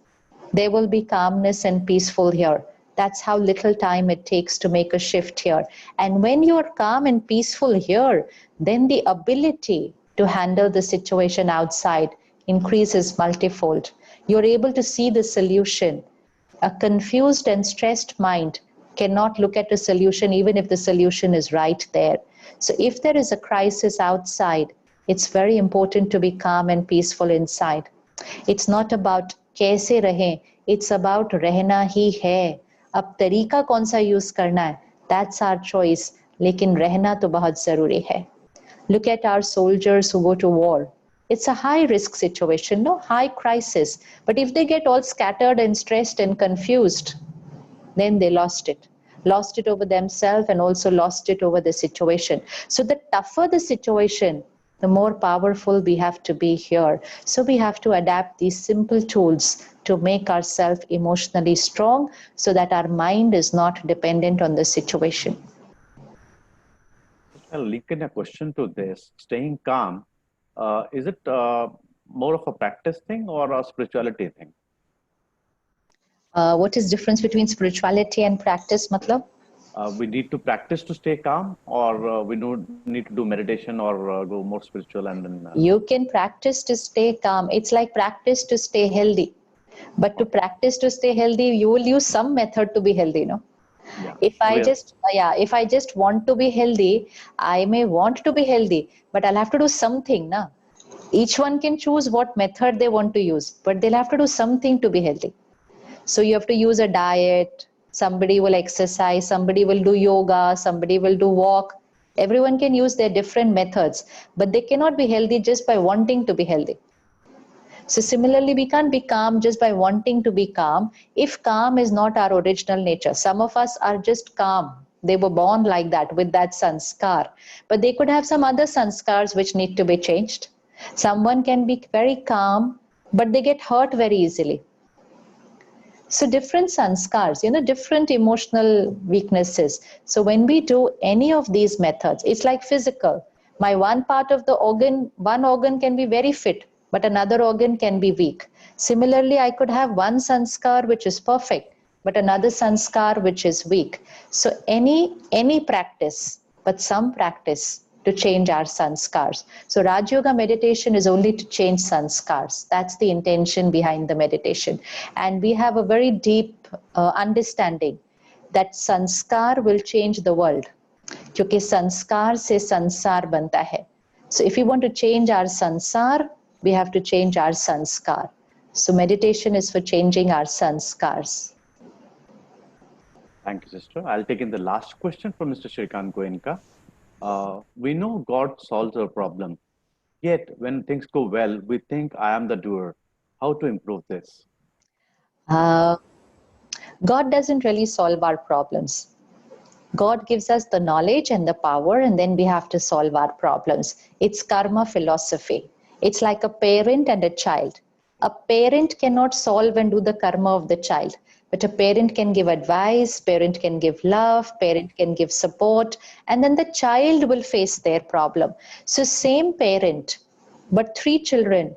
Speaker 3: there will be calmness and peaceful here. That's how little time it takes to make a shift here. And when you're calm and peaceful here, then the ability to handle the situation outside increases multifold. You're able to see the solution. A confused and stressed mind cannot look at a solution even if the solution is right there. So if there is a crisis outside, it's very important to be calm and peaceful inside. It's not about कैसे रहें, it's about रहना ही है. अब तरीका कौन सा use करना है, that's our choice. लेकिन रहना तो बहुत जरूरी है. Look at our soldiers who go to war. It's a high risk situation, no, high crisis. But if they get all scattered and stressed and confused, then they lost it. Lost it over themselves and also lost it over the situation. So the tougher the situation, the more powerful we have to be here. So we have to adapt these simple tools to make ourselves emotionally strong so that our mind is not dependent on the situation.
Speaker 1: I'll link in a question to this. Staying calm, is it more of a practice thing or a spirituality thing?
Speaker 3: What is difference between spirituality and practice, matlab?
Speaker 1: We need to practice to stay calm, or we don't need to do meditation or go more spiritual and then.
Speaker 3: You can practice to stay calm. It's like practice to stay healthy. But to practice to stay healthy, you will use some method to be healthy, no?
Speaker 1: Yeah.
Speaker 3: If I just want to be healthy, I may want to be healthy, but I'll have to do something, na? Each one can choose what method they want to use, but they'll have to do something to be healthy. So you have to use a diet, somebody will exercise, somebody will do yoga, somebody will do walk. Everyone can use their different methods, but they cannot be healthy just by wanting to be healthy. So similarly, we can't be calm just by wanting to be calm if calm is not our original nature. Some of us are just calm. They were born like that with that sanskar, but they could have some other sanskars which need to be changed. Someone can be very calm, but they get hurt very easily. So different sanskars, different emotional weaknesses. So when we do any of these methods, it's like physical. My one part of the organ, one organ can be very fit, but another organ can be weak. Similarly, I could have one sanskar which is perfect, but another sanskar which is weak. So any practice, but some practice to change our sanskars. So Raj Yoga meditation is only to change sanskars. That's the intention behind the meditation. And we have a very deep understanding that sanskar will change the world. क्योंकि संस्कार से संसार बनता है. So if we want to change our sansar, we have to change our sanskar. So meditation is for changing our sanskars.
Speaker 1: Thank you, sister. I'll take in the last question from Mr. Shrikant Goenka. We know God solves our problem. Yet, when things go well, we think I am the doer. How to improve this?
Speaker 3: God doesn't really solve our problems. God gives us the knowledge and the power, and then we have to solve our problems. It's karma philosophy. It's like a parent and a child. A parent cannot solve and do the karma of the child, but a parent can give advice, parent can give love, parent can give support, and then the child will face their problem. So same parent, but three children,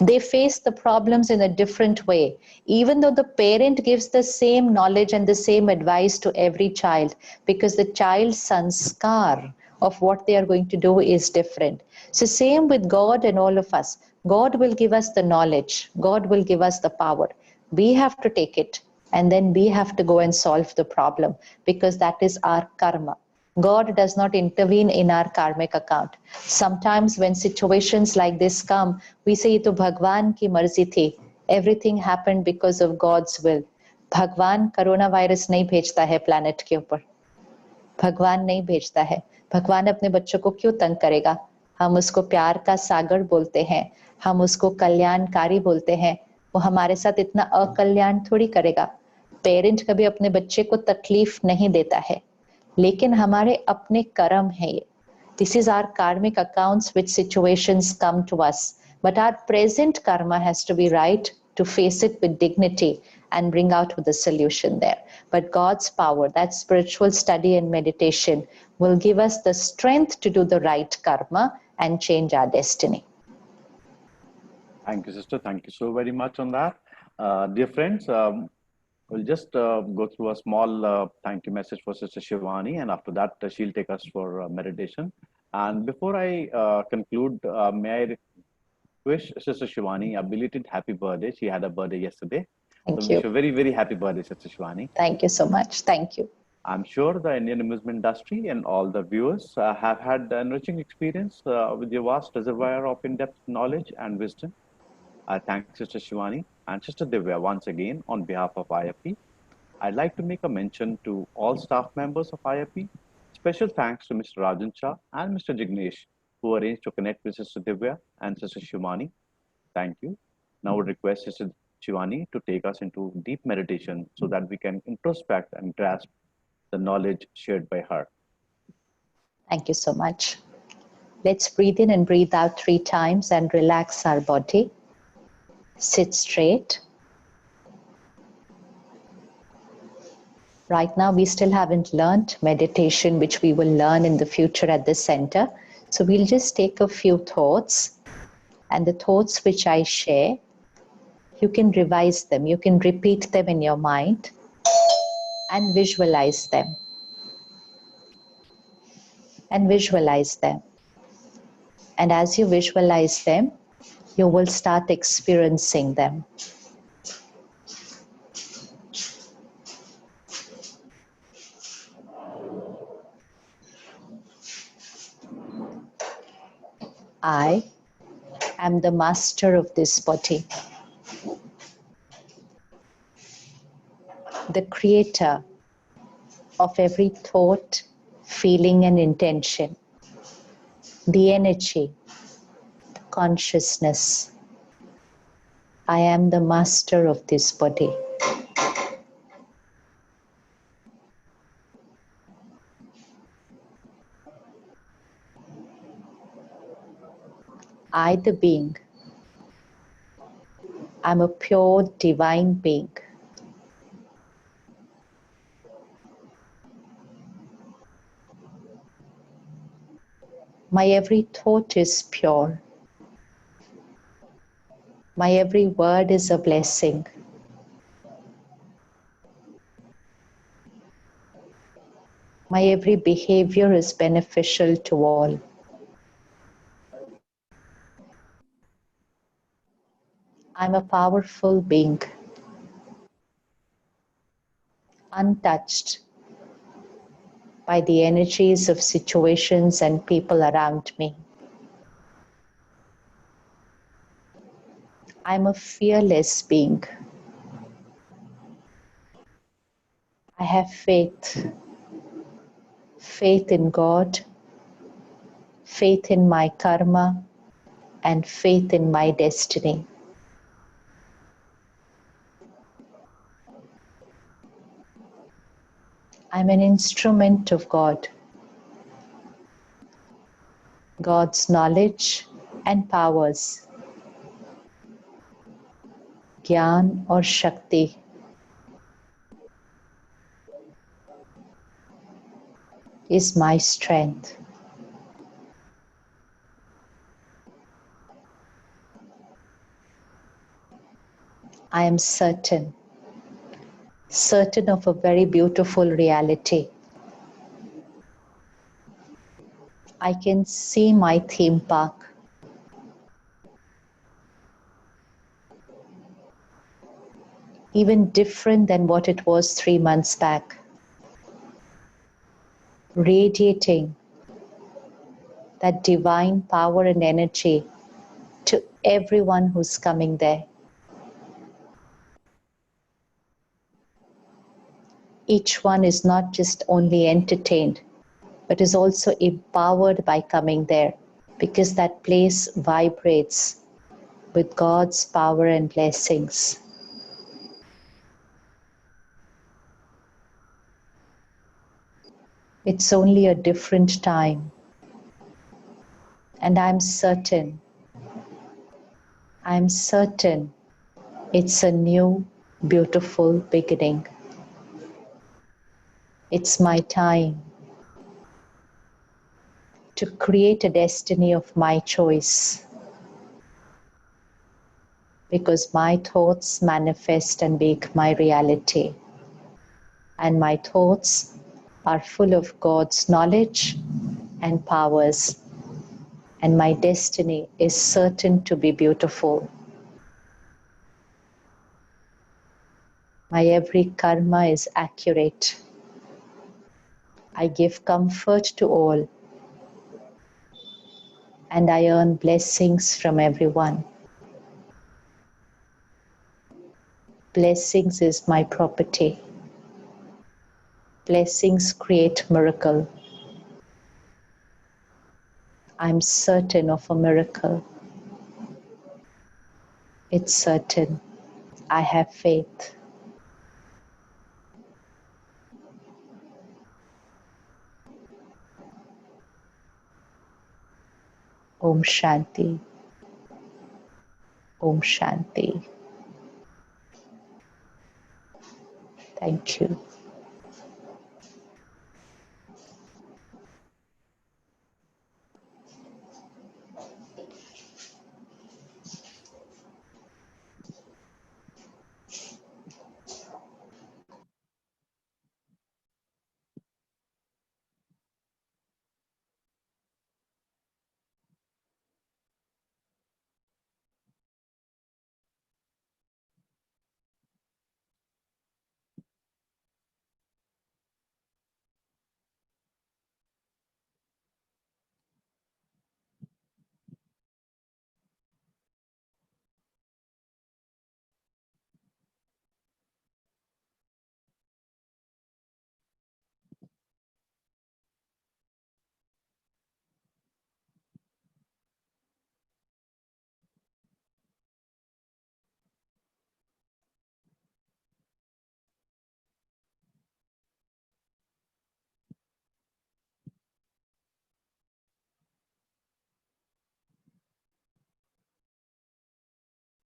Speaker 3: they face the problems in a different way. Even though the parent gives the same knowledge and the same advice to every child, because the child's sanskar of what they are going to do is different. So same with God and all of us. God will give us the knowledge. God will give us the power. We have to take it, and then we have to go and solve the problem, because that is our karma. God does not intervene in our karmic account. Sometimes when situations like this come, we say, "Ye to Bhagwan ki marzi thi." Everything happened because of God's will. भगवान corona virus नहीं भेजता है planet के ऊपर. भगवान नहीं भेजता है. भगवान अपने बच्चों को क्यों तंग करेगा? हम उसको प्यार का सागर बोलते हैं, हम उसको कल्याणकारी बोलते हैं. वो हमारे साथ इतना अकल्याण थोड़ी करेगा. पेरेंट कभी अपने बच्चे को तकलीफ नहीं देता है, लेकिन हमारे अपने कर्म है ये. This is our karmic accounts which situations come to us. But our present karma has to be right to face it with dignity and bring out with a solution there. But God's power, that spiritual study and meditation, will give us the strength to do the right karma and change our destiny.
Speaker 1: Thank you, sister. Thank you so very much on that. Dear friends, we'll just go through a small thank you message for Sister Shivani, and after that, she'll take us for meditation. And before I conclude, may I wish Sister Shivani a belated happy birthday. She had a birthday yesterday.
Speaker 3: Thank
Speaker 1: So
Speaker 3: you.
Speaker 1: wish you a very, very happy birthday, Sister Shivani.
Speaker 3: Thank you so much. Thank you.
Speaker 1: I'm sure the Indian amusement industry and all the viewers have had an enriching experience with your vast reservoir of in-depth knowledge and wisdom. I thank Sister Shivani and Sister Divya once again on behalf of IAAPI. I'd like to make a mention to all staff members of IAAPI. Special thanks to Mr. Rajan Shah and Mr. Jignesh, who arranged to connect with Sister Divya and Sister Shivani. Thank you. Now I would request Sister Shivani to take us into deep meditation so that we can introspect and grasp the knowledge shared by her.
Speaker 3: Thank you so much. Let's breathe in and breathe out 3 times and relax our body. Sit straight. Right now, we still haven't learned meditation, which we will learn in the future at the center. So we'll just take a few thoughts And the thoughts which I share, you can revise them, you can repeat them in your mind and visualize them. And visualize them. And as you visualize them, you will start experiencing them. I am the master of this body, the creator of every thought, feeling, and intention, the energy, the consciousness. I am the master of this body. I, the being, I'm a pure divine being. My every thought is pure. My every word is a blessing. My every behavior is beneficial to all. I'm a powerful being, untouched by the energies of situations and people around me. I'm a fearless being. I have faith, faith in God, faith in my karma, and faith in my destiny. I'm an instrument of God, God's knowledge and powers, Gyan or Shakti, is my strength. I am certain of a very beautiful reality. I can see my theme park. Even different than what it was 3 months back. Radiating that divine power and energy to everyone who's coming there. Each one is not just only entertained, but is also empowered by coming there, because that place vibrates with God's power and blessings. It's only a different time. And I'm certain it's a new, beautiful beginning. It's my time to create a destiny of my choice, because my thoughts manifest and make my reality. And my thoughts are full of God's knowledge and powers. And my destiny is certain to be beautiful. My every karma is accurate. I give comfort to all. And I earn blessings from everyone. Blessings is my property. Blessings create miracle. I'm certain of a miracle. It's certain. I have faith. Om Shanti. Om Shanti. Thank you.